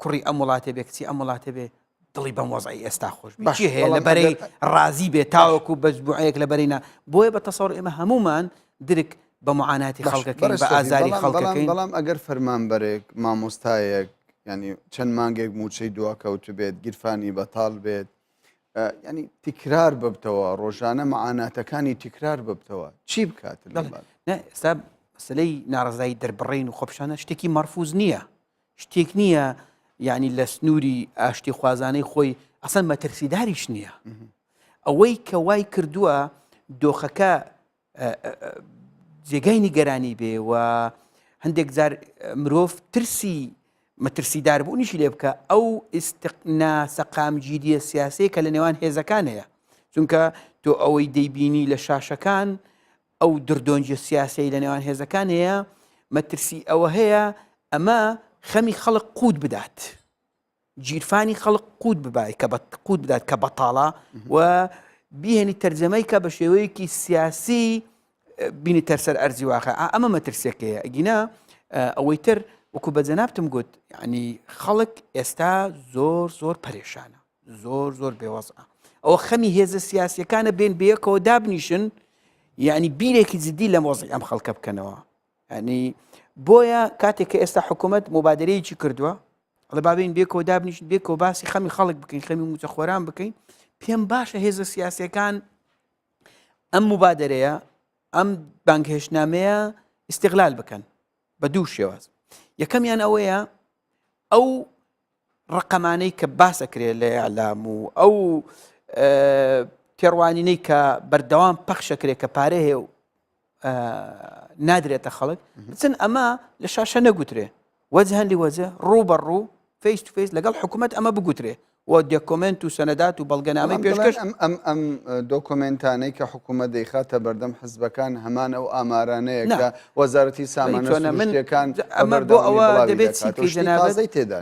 کوڕی ئەم وڵاتە بێ کچی ئەم وڵاتە بێ دڵی بەم وەزعی ئێستا خۆش چی هەیە لە بەرەی ڕازی بێ تاوەکو بەزبوعەیەک لە بەرەینا بۆیە بە تەسەوڕ ئێمە هەمومان درک بە معاناتی خەڵکەکەین بە ئازاری خەڵکەکەین. بەڵام ئەگەر فەرمانبەرێک مامۆستایەک ینی چەند مانگێک موچەی دواکەوت بێت گیرفانی بەتاڵ بێت ینی تکرار ببتەوە ڕۆژانە معاناتەکانی تکرار ببتەوە چی بکات؟ ئێستا مەسلەی ناڕزایی دەربڕین و خۆپیشانە شتێکی مەرفوز نییە شتێک نییە یعنی لە سنووری ئاشتی خوازانەی خۆی ئەسەن مەترسیداریش نییە ئەوەی کە وای کردووە دۆخەکە جێگای نیگەرانی بێ و هەندێک جار مرۆڤ ترسی مەترسیدار بوونیشی لێ بکە ئەو ناسەقامگیریە سیاسەیە کە لە نێوان هێزەکان هەیە چونکە تۆ ئەوەی دەیبینی لە شاشەکان ئەو دردۆنجە سیاسی لە نێوان هێزەکان هەیە مەترسی ئەوە هەیە ئەمە خەمی خەڵق قوت بدات گیرفانی خەڵق قوت ببای کە قوت بدات کە بەتاڵە و بیهێنی تەرجەمەی کە بە شێوەیەکی سیاسی بینی تەرسەر ئەرزی واقع ئەمە مەترسێکەیە ئەگینا ئەوەی تر وەکو بەجەنابتم گوت ینی خەڵک ئێستا زۆر پەرێشانە زۆر بێوەزە ئەوە خەمی هێزە سیاسیەکانە بێن بەیەکەوە دابنیشن یعنی بیرێکی جدی لە مۆزی ئەم خەڵکە بکەنەوە ینی بۆیە کاتێک کە ئێستا حکوومەت مبادرەیەکی کردووە ئەڵێ بابین بێکەوە دابنیشن بێکەوە باسی خەمی خەڵک بکەین خەمی موچەخۆران بکەین پێم باشە هێزە سیاسیەکان ئەم مبادرەیە ئەم بانگهێشتنامەیە ئیستیغلال بکەن بە دوو شێواز یەکەمیان ئەوەیە ئەو ڕقەمانەی کە باسەکرێت لە ئەعلام و ئەو تێڕوانینەی کە بەردەوام پەخشەکرێت کە پارە هەیە و نادرێتە خەڵک بچن ئەمە لە شاشە نەگوترێ وەجهەن لوەجه ڕوو بە ڕوو فیس تو فیس لەگەڵ حکوومەت ئەمە بگوترێ و دۆکۆمنت و سەنەدات و بەڵگەنامەی پێشکەش ئەم دۆکۆمنتانەی کە حکوومەت دەیخاتە بەردەم حزبەکان هەمان ئەو ئامارانەیە کە وەزارەتی سامانەکان ئەمە بۆ ئەوە دەبێت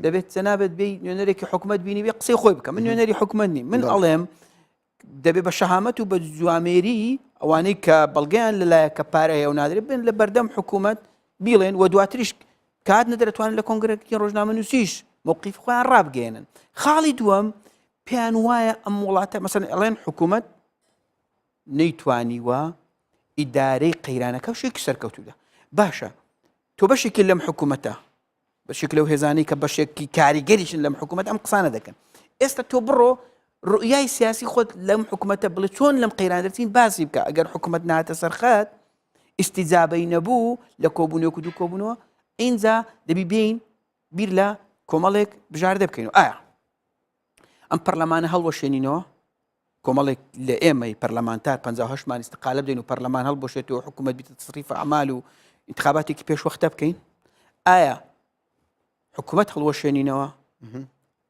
دەبێت جەنابەت بێ نوێنەرێکی حکوومەت بینی بێ قسەی خۆی بکە من نوێنەری حکوومەت نیم من ئەڵێم دەبێت بە شەهامەت و بە جوامێری ئەوانەی کە بەڵگەیان لەلایە کە پارەیە و نادرێت بن لە بەردەم حکوومەت بیڵێن و دواتریش کات نەدەتوانن لە کۆنگرێکی ڕۆژنامە نووسیش موقیف خۆیان ڕابگەێنن خاڵی دووەم پێیان وایە ئەم وڵاتە مەسەڵەن ئەڵێن حکوومەت نەیتوانیوە ئیدارەی قەیرانەکە شێکی سەرکەوتوودا باشە تۆ بەشێکی لەم حکوومەتە بەشێک لەو هێزانەی کە بەشێکی کاریگەریشن لەم حکوومەت ئەم قسانە دەکەن ئێستا تۆ بڕۆ ڕوئیای سیاسی خۆت لەم حکوومەتە بڵێ چۆن لەم قەیران دەرچین باسی بکە ئەگەر حکوومەت ناتە سەرخەت ئیستیجابەی نەبوو لە کۆبوونەوەک و دوو کۆبوونەوە ئینجا دەبی بین بیر لە کۆمەڵێک بژاردە بکەین و ئایا ئەم پەرلەمانە هەڵوەشێنینەوە کۆمەڵێک لە ئێمەی پەرلەمانتار 58 مان استقالە بدەین و پەرلەمان هەڵبۆشێتەوە حکوومەت بیتە تەصریف ئەعمال و انتخاباتێکی پێشوەختە بکەین ئایا حکوومەت هەڵوەشێنینەوە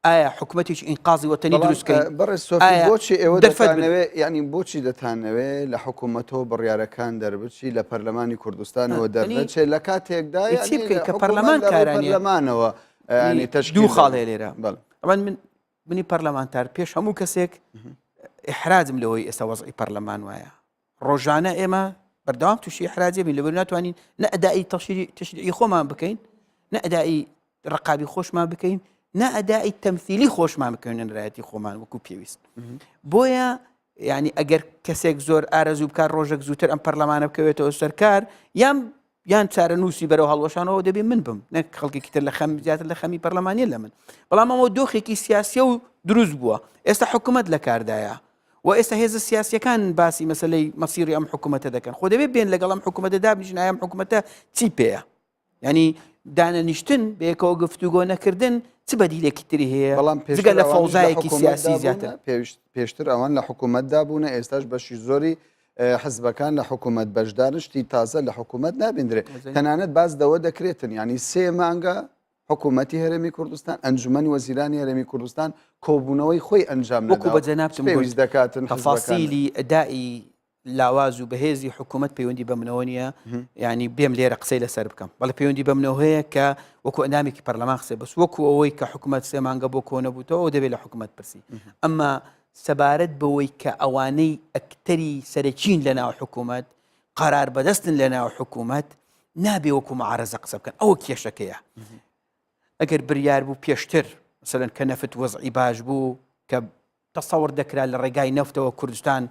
ئایا حکوومەتێکی ئینقاذی وەتەنی دروستکەین بەڕێز سۆفی بۆچی ئێوە دەتانەوێت یعنی بۆچی دەتانەوێت لە حکوومەتەوە بڕیارەکان دەربچی لە پەرلەمانی کوردستانەوە دەربچێت لە کاتێکدا کە پەرلەمان پەرلەمانەوە دوو خاڵ هەیە لێرە ئەوان منی پەرلەمانتار پێش هەموو کەسێک ئیحراجم لەوەی ئێستا وەزعی پەرلەمان وایە ڕۆژانە ئێمە بەردەوام تووشی ئیحراجێ بین لەبەر ناتوانین نە ئەدائی تەشریعی خۆمان بکەین نە ئەدائی ڕقابی خۆشمان بکەین نە ئەدائی تەمثیلی خۆشمان بکەین نەرایەتی خۆمان وەکو پێویست بۆیە یعنی ئەگەر کەسێک زۆر ئارەزوو بکار ڕۆژێک زووتر ئەم پەرلەمانە بکەوێتەوە سەرکار یان چارە نووسی بەرەو هەڵوەشانەوە دەبێ من بم نەک خەڵکێکی تر لە خەم زیاتر لە خەمی پەرلەمانیە لە من بەڵام ئەوە دۆخێکی سیاسیە و دروست بووە ئێستا حکوومەت لە کاردایە و ئێستا هێزە سیاسیەکان باسی مەسەلەی مەسیری ئەم حکوومەتە دەکەن خۆ دەبێت بێن لەگەڵ ئەم حکوومەتە دابنیشن ئایا ئەم حکوومەتە چی پێیە ینی دانەنیشتن بەیەکەوە گفتوگۆ نەکردن چ بەدیلێکی تری هەیە بەڵام جگە لە فەوزایەکی سیاسی زیاتر پێشتر ئەوان لە حکوومەتدا بوونە ئێستاش بەشی زۆری حزبەکان لە حکوومەت بەشدارن شتی تازە لە حکوومەت نابیندرێت تەنانەت باز دەوە دەکرێتن ینی 3 مانگە حکوومەتی هەرێمی کوردستان ئەنجومەنی وەزیرانی هەرێمی کوردستان کۆبوونەوەی خۆی ئەنجام وەکو بەجەنابتم پێویست دەکاتن تەفاسیلی ئەدائی لاواز و بەهێزی حکوومەت پەیوەندی بەمنەوە نیە ینی بێم لێرە قسەی لەسەر بکەم بەڵێ پەیوەندی بەمنەوە هەیە کە وەکو ئەندامێکی پەرلەمان قسە بەس وەکو ئەوەی کە حکوومەت 3 مانگە بۆ کۆ نەبووتەوە دەبێت لە حکوومەت پرسی ئەمما سەبارەت بەوەی کە ئەوانەی ئەکتەری سەرچین لە ناو حکوومەت قەرار بەدەستن لە ناو حکوومەت نابێ وەکو معارەزە قسە بکەن ئەوە کێشەکەیە ئەگەر بریار بوو پێشتر مثلەن کە نەفت وەزعی باش بوو کە تەسەوڕ دەکرا لە ڕێگای نەفتەوە کوردستان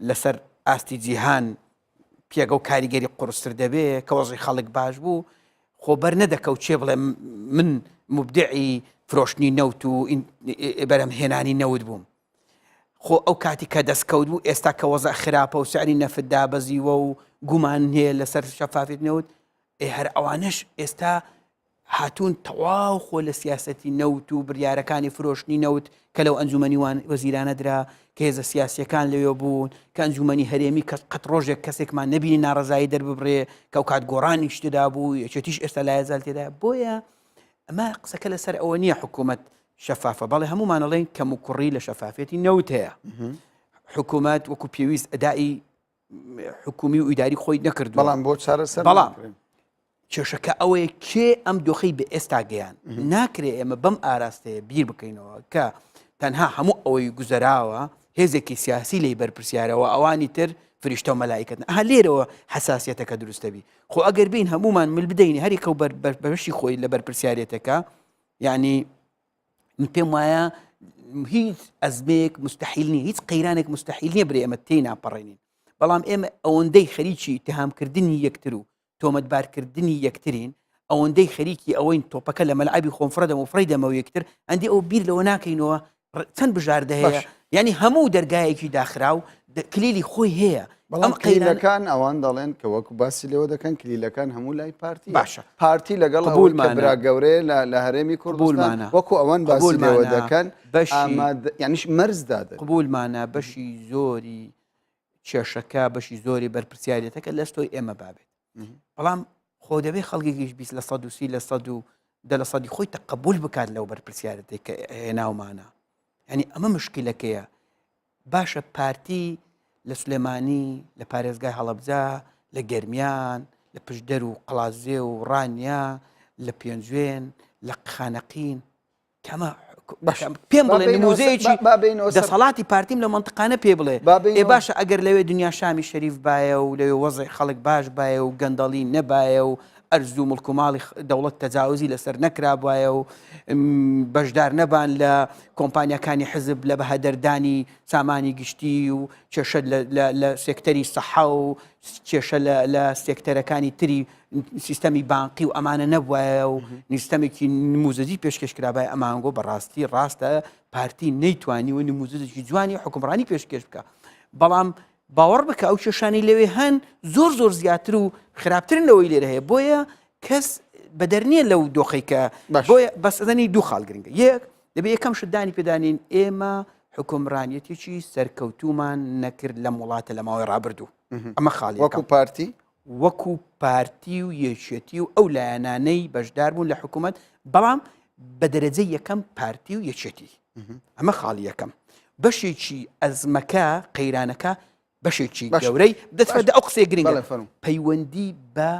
لەسەر ئاستی جیهان پێگە و کاریگەری قورستر دەبێت کە وەزعی خەڵک باش بوو خۆ بەر نەدەکەوت چێ بڵێ من مبدعی فرۆشتنی نەوت و بەرهەمهێنانی نەوت بووم خۆ ئەو کاتی کە دەستکەوت بوو ئێستا کە وەزع خراپە و سعری نەفت دابەزیوە و گومان هەیە لەسەر شەفافیت نەوت هەر ئەوانش ئێستا هاتوون تەواو خۆ لە سیاسەتی نەوت و بریارەکانی فرۆشتنی نەوت کە لەو ئەنجومەنی وەزیرانە درا کە هێزە سیاسیەکان لەوێ بوون کە ئەنجومەنی هەرێمی کە قەت ڕۆژێک کەسێکمان نەبینی ناڕزایی دەرببڕێ کە و کات گۆڕانی شتدا بوو یەکێتیش ئێستا لایەزال تێدا بۆیە ئەمە قسەکە لەسەر ئەوە نییە حکوومەت شەفافە بەڵێ هەمومانەڵێن کەم و کوڕی لە شەفافێتی نەوت هەیە حکوومەت وەکو پێویست ئەدای حکومی و ئیداری خۆی نەکرد بەڵام بۆ چارەسەر بەڵام کێشەکە ئەوەیە کێ ئەم دۆخەی بە ئێستا گەیان ناکرێ ئێمە بەم ئاراستەیە بیر بکەینەوە کە تەنها هەموو ئەوەی گوزەراوە هێزێکی سیاسی لی بەرپرسیارەوە ئەوانی تر فریشتە و مەلایکەتن ها لێرەوە حساسیەتەکە دروستەبی خۆ ئەگەر بین هەمومان مل بدەینی هەریکە و بەشی خۆی لە بەرپرسیارەتەکە یعنی من پێم وایە هیچ ئەزمێک مستحیل نیە هیچ قەیرانێک مستحیل نییە برێ ئێمە تێی ناپەڕێنین بەڵام ئێمە ئەوەندەی خەریکی اتهامکردنی یەکتر و تۆمەتبارکردنی یەکترین ئەوەندەی خەریکی ئەوەین تۆپەکە لە مەلعبی خۆمفرەدەم و فڕیدەمەوە یەکتر ئەندی ئەو بیر لەوە ناکەینەوە چەند بژاردە هەیە یعنی هەموو دەرگایەکی داخرا و کلیلی خۆی هەیە بەڵام کلیلەکان ئەوان دەڵێن کە وەکو باسی لەوە دەکەن کلیلەکان هەموو لای پارتی باشە پارتی لەگەڵ برا گەورەیە لە هەرێمی کوردستان وەکو ئەوان باسی لەوە دەکەن یانیش مەرزدادن قبولمانە بەشی زۆری کێشەکە بەشی زۆری بەرپرسیارەتەکە لە ستۆی ئێمە بابێت بەڵام خۆ دەبێت خەڵکێکیش 20 لە 130 لە 100 خۆی تەقبول بکات لەو بەرپرسیارەتێک کە هێناومانە ینی ئەمە مشکلەکەیە باشە پارتی لە سلێمانی لە پارێزگای هەڵەبجا لە گەرمیان لە پشدەر و قەڵازێ و ڕانیا لە پێنجوێن لە خانەقین کەمە پێم بڵێ نموزەیەکی دەسەڵاتی پارتیم لە منطقانە پێ بڵێ ئێ باشە ئەگەر لەوێ دنیا شامی شەریف باە و لەوێ وەزی خەڵک باش باە و گەندەڵی نەبایە و ئەرز و مڵکوماڵی دەوڵەت تەجاوزی لەسەر نەکرابایە و بەشدار نەبان لە کۆمپانیەکانی حزب لە بەهەدەردانی سامانی گشتی و کێشە لە سێکتەری سەحا و کێشە لە سێکتەرەکانی تری سیستەمی بانقی و ئەمانە نەبووایە و نیستەمێکی نموزەجی پێشکەشکرابای ئەمانگۆ بەڕاستی ڕاستە پارتی نەیتوانی و نموزەجی جوانی حکومڕانی پێشکەش بکە بەڵام باوەڕ بکە ئەو کێشانی لەوێ هەن زۆر زیاتر و خراپترنەوەی لێرە هەیە بۆیە کەس بەدەرنیە لەو دۆخەیکە بۆیە بەسەدەنی دوو خاڵ گرنگە یەک دەبێت یەکەم شدانی پێدانین ئێمە حکومڕانیەتێکی سەرکەوتومان نەکرد لەم وڵاتە لە ماوەی ڕابردوو ئەمە خاڵی وەکو پارتی و یەکێتی و ئەو لایەنانەی بەشدار بوون لە حکوومەت بەڵام بە دەرەجەی یەکەم پارتی و یەکێتی ئەمە خاڵی یەکەم بەشێکی ئەزمەکە قەیرانەکە بەشێکی گەورەی دەتفەدە ئەو قسەی گرنگە پەیوەندی بە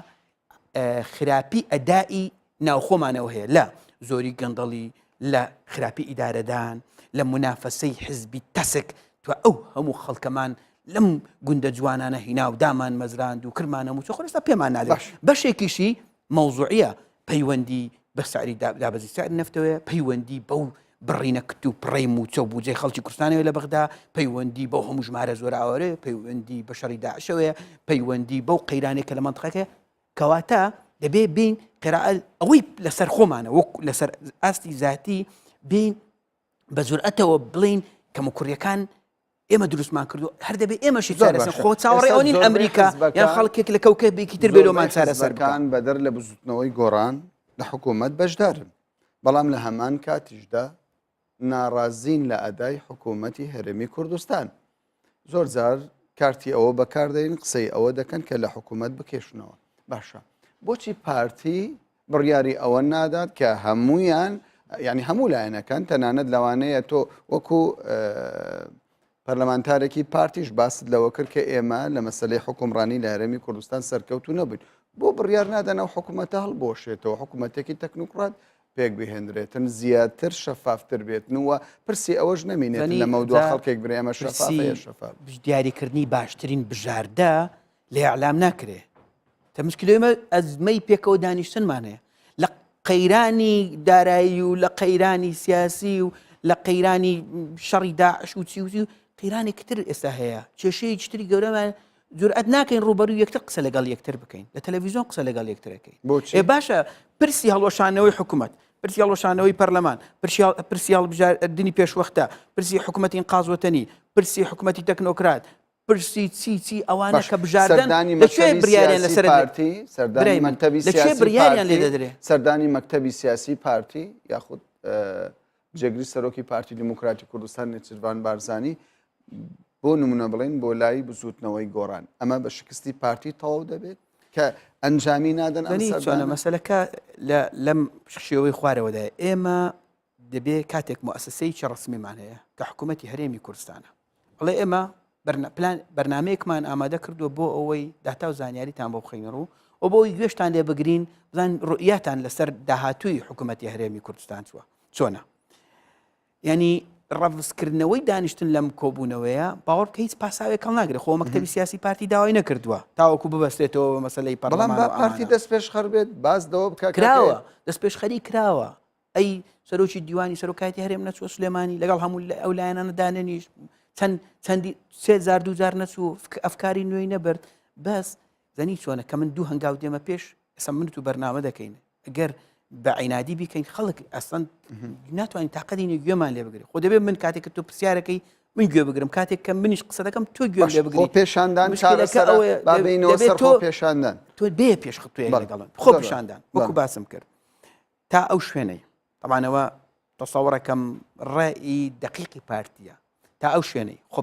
خراپی ئەدائی ناوخۆمانەوە هەیە لە زۆری گەندەڵی لە خراپی ئیدارەدان لە منافەسەی حزبی تەسک تو ئەو هەموو خەڵکەمان لەم گوندە جوانانە هینا و دامان مەزراند و کرمانە موچە خۆستا پێمان نادێت بەشێکیشی مەوزوعیە پەیوەندی بە سعری دابەزی سعر نفتەوەیە پەیوەندی بەو بڕینە کت و پڕی موچە و بوجێ خەڵکی کوردستانەوە لە بەغدا پەیوەندی بەو هەموو ژمارە زۆر ئاوەرە پەیوەندی بە شەڕی داعشەوەیە پەیوەندی بەو قەیرانێکە لە منطقەکە کەواتە دەبێ بین قراءە ئەوەی لەسەر خۆمانە وەک لەسەر ئاستی ذاتی بین بە جورئەتەوە بڵین کە موکوڕیەکان ئێمە دروستمان کردو هەر دەبێ ئێمەشی چارەسەر خۆ چاوەڕێ ئەو نین ئەمریکا یان خەڵکێک لە کەوکەبێکی تر بێلۆمان چارەسەرەکان بەدەر لە بزوتنەوەی گۆڕان لە حکوومەت بەشدارن بەڵام لە هەمان کاتیشدا ناڕازین لە ئەدای حکوومەتی هەرێمی کوردستان زۆر جار کارتی ئەوە بەکاردەین قسەی ئەوە دەکەن کە لە حکوومەت بکێشنەوە باشە بۆچی پارتی بڕیاری ئەوە نادات کە هەمویان ینی هەموو لایەنەکان تەنانەت لەوانەیە تۆ وەکو پەرلەمانتارێکی پارتیش باست لەوە کرد کە ئێمە لە مەسلەی حکومڕانی لە هەرێمی کوردستان سەرکەوتو نەبووین بۆ بڕیار نادەنەوە حکوومەتە هەڵبۆشێتەوە حکوومەتێکی تەکنوکڕات پێک بهێنرێتن زیاتر شەفافتر بێتنەوە پرسی ئەوەش نەمینێت لە مەودووە خەڵکێک برێمە شەفاف دیاریکردنی باشترین بژاردە لە ئەعلام ناکرێ تەمشکلێمە ئەزمەی پێکەوە دانیشتنمانەیە لە قەیرانی دارایی و لە قەیرانی سیاسی و لە قەیرانی شەڕی داعش و چی قەیرانی کتر ئێستا هەیە کێشەیەکی تری گەورەمان جورئەت ناکەین ڕوبەروی یەکتر قسە لەگەڵ یەکتر بکەین لە تەلەڤیزیۆن قسە لەگەڵ یەکترەکەین ئێ باشە پرسی هەڵوەشانەوەی حکوومەت پرسی هەڵوەشانەوەی پەرلەمان پرسی هەڵبژاردننی پێشوەختە پرسی حکوومەتی ئینقاذوەتەنی پرسی حکوومەتی تەکنۆکرات پرسی چی ئەوانە کە بژاردن لەکوێ بریاریان لەسەر پارتی سەردانی مەکتەبی سیاسی بریاریان لێ دەدرێ سەردانی مەکتەبی سیاسی پارتی یاخود جێگری سەرۆکی پارتی دیموکراتی کوردستان نێچیروان بارزانی بۆ نمونە بڵین بۆ لای بزوتنەوەی گۆڕان ئەمە بە شکستی پارتی تەواو دەبێت کە ئەنجامی نادەن مەسەلەکە لەم شێوەی خوارەوەدا ئێمە دەبێت کاتێک مؤسسەیەکی ڕسمیمان هەیە کە حکوومەتی هەرێمی کوردستانە بڵێ ئێمە بەرنامەیەکمان ئامادە کردووە بۆ ئەوەی داتا و زانیاریتان بۆ بخەینەڕوو و بۆی گوێشتان لێ بگرین بزان ڕوئیاتان لەسەر داهاتووی حکوومەتی هەرێمی کوردستان چۆنە ینی ڕەفزکردنەوەی دانیشتن لەم کۆبوونەوەیە باوەڕ کە هیچ پاساوێک کەڵ ناگرێت خۆ مەکتەبی سیاسی پارتی داوای نەکردووە تاوەکو ببەستێتەوە مەسەلەی بەڵام پارتی دەست پێش خەر بێت باز دەوە بکە کراوە دەست پێشخەری کراوە ئەی سەرۆکی دیوانی سەرۆکایەتی هەرێم نەچوە سلێمانی لەگەڵ هەموو ئەو لایەنانە دانێنیش چەندی 3000 نەچوو ئەفکاری نوێی نەبرد بەس زەنی چۆنە کە من دوو هەنگاو دێمە پێش ئەسە منت و بەرنامە دەکەین ئەگەر بە عینادی بیکەین خەڵک ئەسڵەن ناتوانین تاقەتی گوێمان لێ بگرێت خۆ دەبێت من کاتێک کە تۆ پرسیارەکەی من گوێ بگرم کاتێک کە منیش قسە دەکەم تۆ گوێ لێ بگری پێشاندان بابینەوە سەر خۆ پێشاندان تۆ بێ پێش خۆی لەگەڵن خۆ پیشاندان وەکو باسم کرد تا ئەو شوێنەی طبعاەوە تەسەوڕەکەم ڕێئی دقیقی پارتیە تا ئەو شوێنەی خۆ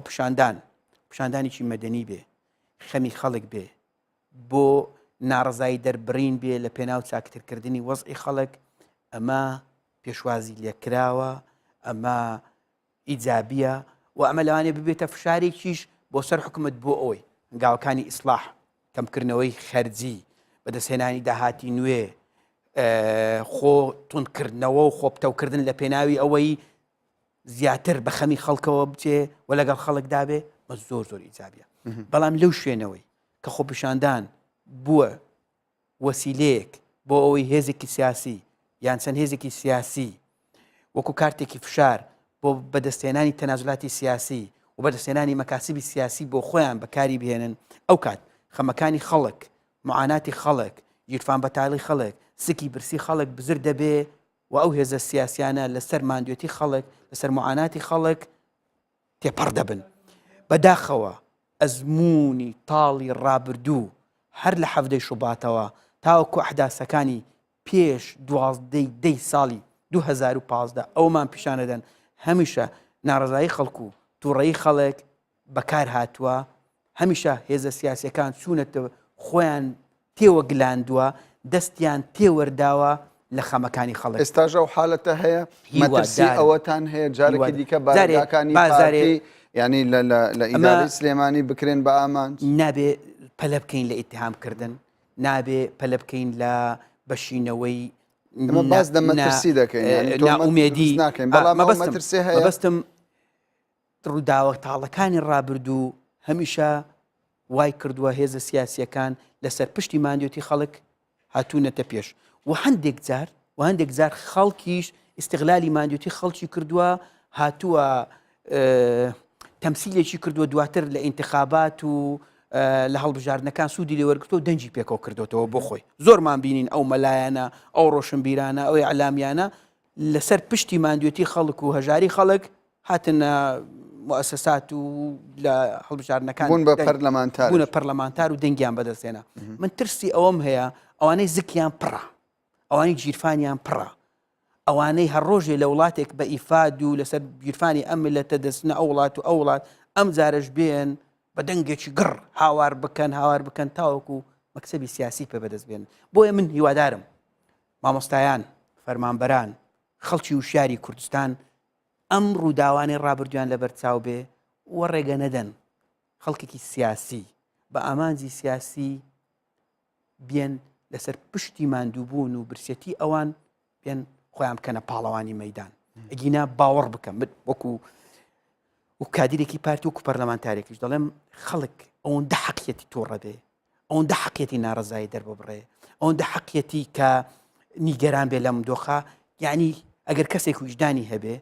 پیشاندانێکی مەدەنی بێ خەمی خەڵک بێ بۆ ناڕزایی دەربڕین بێ لە پێناو چاکترکردنی وەزعی خەڵک ئەمە پێشوازی لێکراوە ئەمە ئیجابیە و ئەمە لەوانێ ببێتە فشارێکیش بۆ سەر حکومت بۆ ئەوەی گاوەکانی ئیسلاح کەمکردنەوەی خەرجی بەدەستهێنانی داهاتی نوێ خۆ تونکردنەوە و خۆپتەوکردن لە پێناوی ئەوەی زیاتر بە خەمی خەڵکەوە بچێ و لەگەڵ خەڵکدا بێ بە زۆر ئیجابیە بەڵام لەو شوێنەوەی کە خۆپیشاندان بووە وەسیلەیەک بۆ ئەوەی هێزێکی سیاسی یان چەند هێزێکی سیاسی وەکو کارتێکی فشار بۆ بەدەستێنانی تەنازولاتی سیاسی و بەدەستێنانی مەکاسبی سیاسی بۆ خۆیان بەکاری بهێنن ئەو کات خەمەکانی خەڵک معاناتی خەڵک گیرفان بەتاڵی خەڵک سکی برسی خەڵک بزر دەبێ و ئەو هێزە سیاسیانە لەسەر ماندوێتی خەڵک لەسەر معاناتی خەڵک تێپەڕ دەبن بەداخەوە ئەزمموی تاڵی ڕابردوو هەر لە حەفدەی شوباتەوە تاوەکو ئەحداسەکانی پێش 12 ساڵی 2015 ئەومان پیشانەدەن هەمیشە ناڕزایی خەڵکو و تووڕەیی خەڵک بەکار هاتووە هەمیشە هێزە سیاسیەکان چوونەتەوە خۆیان تێوە گلاندووە دەستیان تێوەرداوە لە خەمەکانی خەڵک ئێستاژە و حالەتە هەیە مەترسی ئەوەتان هەیە جارێکی دیکە بازارەکانی پارتی ینی لە ئیداری سلێمانی بکرێن بە ئامانج نابێ پەلە بکەین لە ئیتیهامکردن نابێ پەلە بکەین لە بەشینەوەی باز لە مەترسی دەکەین ناومێدی مەبەستم هەیە بەستم ڕووداوە تاڵەکانی ڕابردوو هەمیشە وای کردووە هێزە سیاسیەکان لەسەر پشتی ماندوێتی خەڵک هاتوونەتە پێش و هەندێک جار خەڵکیش ئیستیغلالی ماندوێتی خەڵکی کردووە هاتووە تەمسیلێکی کردووە دواتر لە ئینتخابات و لە هەڵبژاردنەکان سوودی لێوەرگرتەوە و دەنجی پێکەوە کردوێتەوە بۆ خۆی زۆرمان بینین ئەو مەلایەنە ئەو ڕۆشنبیرانە ئەوەی عەلامیانە لەسەر پشتی ماندوێتی خەڵک و هەژاری خەڵک هاتنە مؤسسات و لە هەڵبژاردنەکان بوون بە پەرلەمانتار و دەنگیان بەدەستێنە من ترسی ئەوەم هەیە ئەوانەی زکیان پڕە ئەوانەی گیرفانیان پڕە ئەوانەی هەر ڕۆژێ لە وڵاتێک بە ئیفاد و لەسەر گیرفانی ئەم ملەتە دەستنە ئەو وڵات و ئەو وڵات ئەم جارەش بێن بە دەنگێکی گڕ هاوار بکەن تاوەکو مەکتەبی سیاسی پێ بەدەست بێن بۆیە من هیوادارم مامۆستایان فەرمانبەران خەڵکی وشیاری کوردستان ئەم ڕووداوانی ڕابردویان لەبەرچاو بێ وە ڕێگە نەدەن خەڵکێکی سیاسی بە ئامانجی سیاسی بێن لەسەر پشتی ماندووبوون و برسێتی ئەوان بێن خۆیان بکەنە پاڵەوانی مەیدان ئەگینا باوەڕ بکەم وەکو و کادیرێکی پارتی وەکو پەرلەمانتارێکیش دەڵێم خەڵک ئەوەندە حەقیەتی تۆڕە بێ ئەوەندە حەقیەتی ناڕزایی دەرببڕێ ئەوەندە حەقیەتی کە نیگەران بێ لەم دۆخە یعنی ئەگەر کەسێک وجدانی هەبێ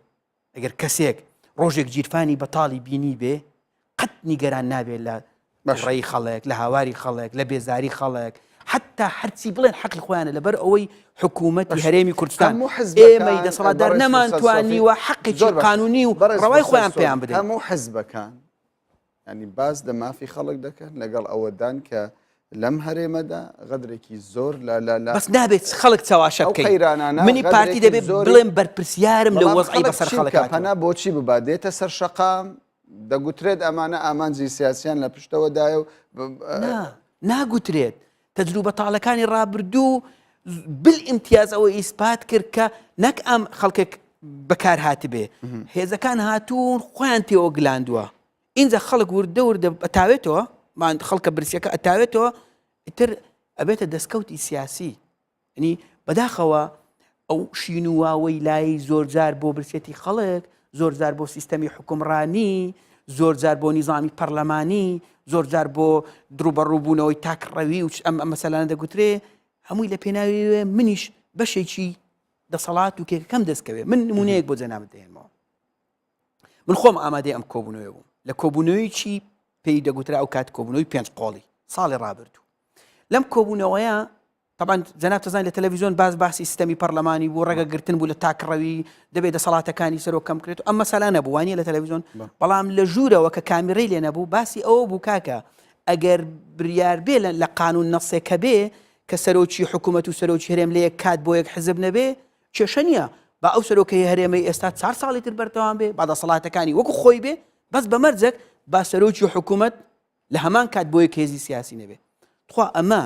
ئەگەر کەسێک ڕۆژێک گیرفانی بەتاڵی بینی بێ قەت نیگەران نابێت لە ڕێی خەڵک لە هاواری خەڵک لە بێزاری خەڵک حتا هەرچی بڵێن حەقی خۆیانە لەبەر ئەوەی حکوومەتی هەرێمی کوردستان ئێمەی دەسەڵاتدار نەمانتوانیوە حەقێکی قانونی و ڕەوای خۆیان پێیان بدەن هەموو حزبەکان ینی باز لە مافی خەڵک دەکەن لەگەڵ ئەوەدان کە لەم هەرێمەدا غەدرێکی زۆر بەس نابێت خەڵک چاواشە بکەین منی پارتی دەبێت بڵێم بەرپرسیارم لە وەزعی بەسەر خەڵک پەنا بۆچی ببادێتە سەر شەقام دەگوترێت ئەمانە ئامانجی سیاسیان لە پشتەوەدایە و ناگوترێت تەجروبە تاڵەکانی ڕابردوو بالئیمتیاز ئەوە ئیسپات کرد کە نەک ئەم خەڵکێک بەکار هاتبێ هێزەکان هاتوون خۆیان تێوە گلاندووە اینجا خەڵک وردە ئەتاوێتەوە خەڵکە برسیەکە ئەتاوێتەوە ئیتر ئەبێتە دەستکەوتی سیاسی ینی بەداخەوە ئەو شینواوەی لای زۆرجار بۆ برسێتی خەڵک زۆرجار بۆ سیستەمی حکومڕانی زۆرجار بۆ نیزامی پەرلەمانی زۆرجار بۆ دروبەڕووبوونەوەی تاکڕەوی و ئەم مەسەلانە دەگوترێ هەمووی لە پێناوی منیش بەشێکی دەسەڵات و کێکەکەم دەستکەوێ من نمونەیەک بۆ جەنابەت دێنمەوە من خۆم ئامادەی ئەم کۆبوونەوەی بووم لە کۆبوونەوەیکی پێی دەگوترا ئەو کات کۆبوونەوەی 5 قۆڵی ساڵی ڕابردوو لەم کۆبوونەوەیە طبعا جەناب تەزانین لە تەلەڤیزۆن باسی سیستەمی پەرلەمانی بوو ڕێگەگرتن بوو لە تاکڕەوی دەبێت دەسەڵاتەکانی سەرۆ کەم کرێت و ئەم مەسەلا نەبوو وانە لە تەلەڤیزۆن بەڵام لە ژوورەوە کە کامیرەی لێ نەبوو باسی ئەوە بوو کاکە ئەگەر بریار بێ لە قانون نەسێکە بێ کە سەرۆکی حکوومەت و سەرۆکی هەرێم لە یەک کات بۆ یەک حزب نەبێ کێشە نییە با ئەو سەرۆکەی هەرێمەی ئێستا 4 ساڵی تر بەردەوام بێ با دەسەڵاتەکانی وەکو خۆی بێ بەس بەمەرجێک با سەرۆکی حکوومەت لە هەمان کات بۆ یەک هێزی سیاسی نەبێ خوا ئەمە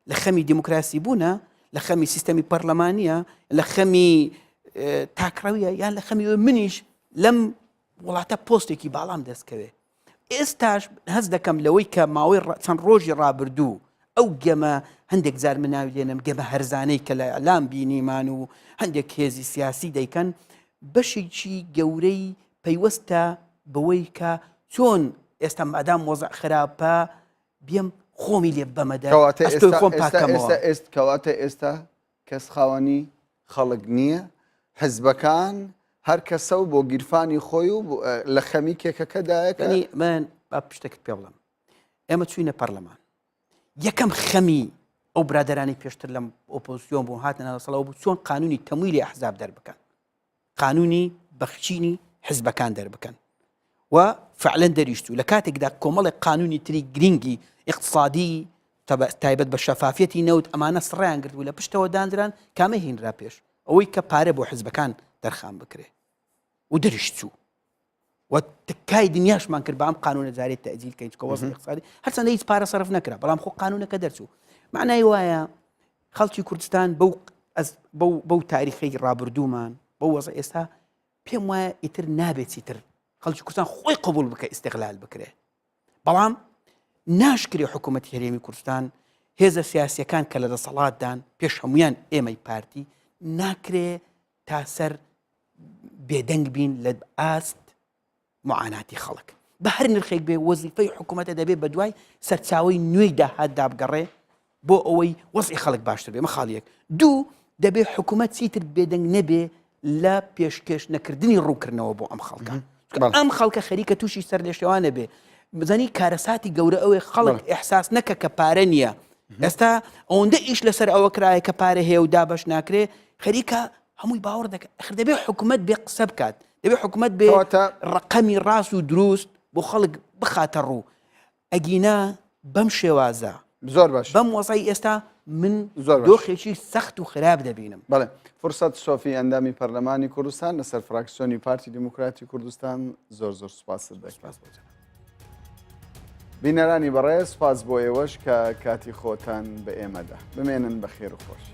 لە خەمی دیموکراسی بوونە لە خەمی سیستەمی پەرلەمانیە لە خەمی تاکڕەویە یان لە خەمی منیش لەم وڵاتە پۆستێکی باڵام دەستکەوێ ئێستاش هەز دەکەم لەوەی کە ماوەی چەند ڕۆژی ڕابردوو ئەو گەمە هەندێک جار مناوی لێنم گەمە هەرزانەی کە لە ئەلام بینیمان و هەندێک هێزی سیاسی دەیکەن بەشێکی گەورەی پەیوەستە بەوەی کە چۆن ئێستا مادام وەزع خراپە بێم خۆمی لێ بەمەدە خۆم پاکەمەوە کەواتە ئێستا کەس خاوەنی خەڵک نییە حزبەکان هەر کەسە و بۆ گیرفانی خۆی و لە خەمی کێکەکەدایەکەنی من با پشتێکت پێ بڵم ئێمە چوینە پەرلەمان یەکەم خەمی ئەو برادرانی پێشتر لەم ئۆپۆزیسیۆن بوو هاتنە سەڵەوە بوو چۆن قانونی تەمویلی ئەحزاب دەربکەن قانونی بەخچینی حزبەکان دەربکەن و فعلەن دەریشت و لە کاتێکدا کۆمەڵێک قانونی تری گرنگی اقتصادی تایبەت بە شەفافیەتی نەوت ئەمانە سڕیان گرت و لە پشتەوە دانران کامە هینرا پێش ئەوەی کە پارە بۆ حزبەکان دەرخان بکرێ و دەریشت چوو و تکای دنیاشمان کرد بە ئەم قانونە جارێت تەجیل کەین چکە وەزعی اقتصادی هەرچەندە هیچ پارە سەرف نەکرا بەڵام خۆ قانونەکە دەرچوو معنای وایە خەڵکی کوردستان بەو تاریخی ڕابردوومان بەو وەزع ئێستا پێم وایە ئیتر نابێتی تر خەڵکی کوردستان خۆی قبول بکە ئیستیقلال بکرێ بەڵام ناشکری حکوومەتی هەرێمی کوردستان هێزە سیاسیەکان کە لە دەسەڵاتدان پێش هەمویان ئێمەی پارتی ناکرێ تا سەر بێدەنگ بین لە ئاست معاناتی خەڵک بە هەر نرخێک بێ وەزیفەی حکوومەتە دەبێت بە دوای سەرچاوی نوێی داهات دابگەڕێ بۆ ئەوەی وەزعی خەڵک باشتر بێ مەخاڵیەک دوو دەبێت حکوومەت چیتر بێدەنگ نەبێ لە پێشکەش نەکردنی ڕووکردنەوە بۆ ئەم خەڵکە ئەم خەڵکە خەریکە تووشی سەر لێ شێوانە بێ بزانی کارەساتی گەورە ئەوەی خەڵک ئەحساس نەکە کە پارە نییە ئێستا ئەوەندە ئیش لەسەر ئەوە کرایە کە پارە هەیە و دابەش ناکرێ خەریکە هەمووی باوەڕ دەکات دەبێت حکوومەت بێ قسە بکات دەبێت حکوومەت بێ ڕقەمی ڕاست و دروست بۆ خەڵک بخاتە ڕوو ئەگینا بەم شێوازە زۆر باش بەم وەزای ئێستا من دۆخێکی سەخت و خراپ دەبینم بەڵێ فرسەت سۆفی ئەندامی پەرلەمانی کوردستان لەسەر فراکسیۆنی پارتی دیموکراتی کوردستان زۆر سوپاست دەکەم بینەرانی بەڕێز سپاس بۆ ئێوەش کە کاتی خۆتان بە ئێمەدا بمێنن بە خێر و خۆش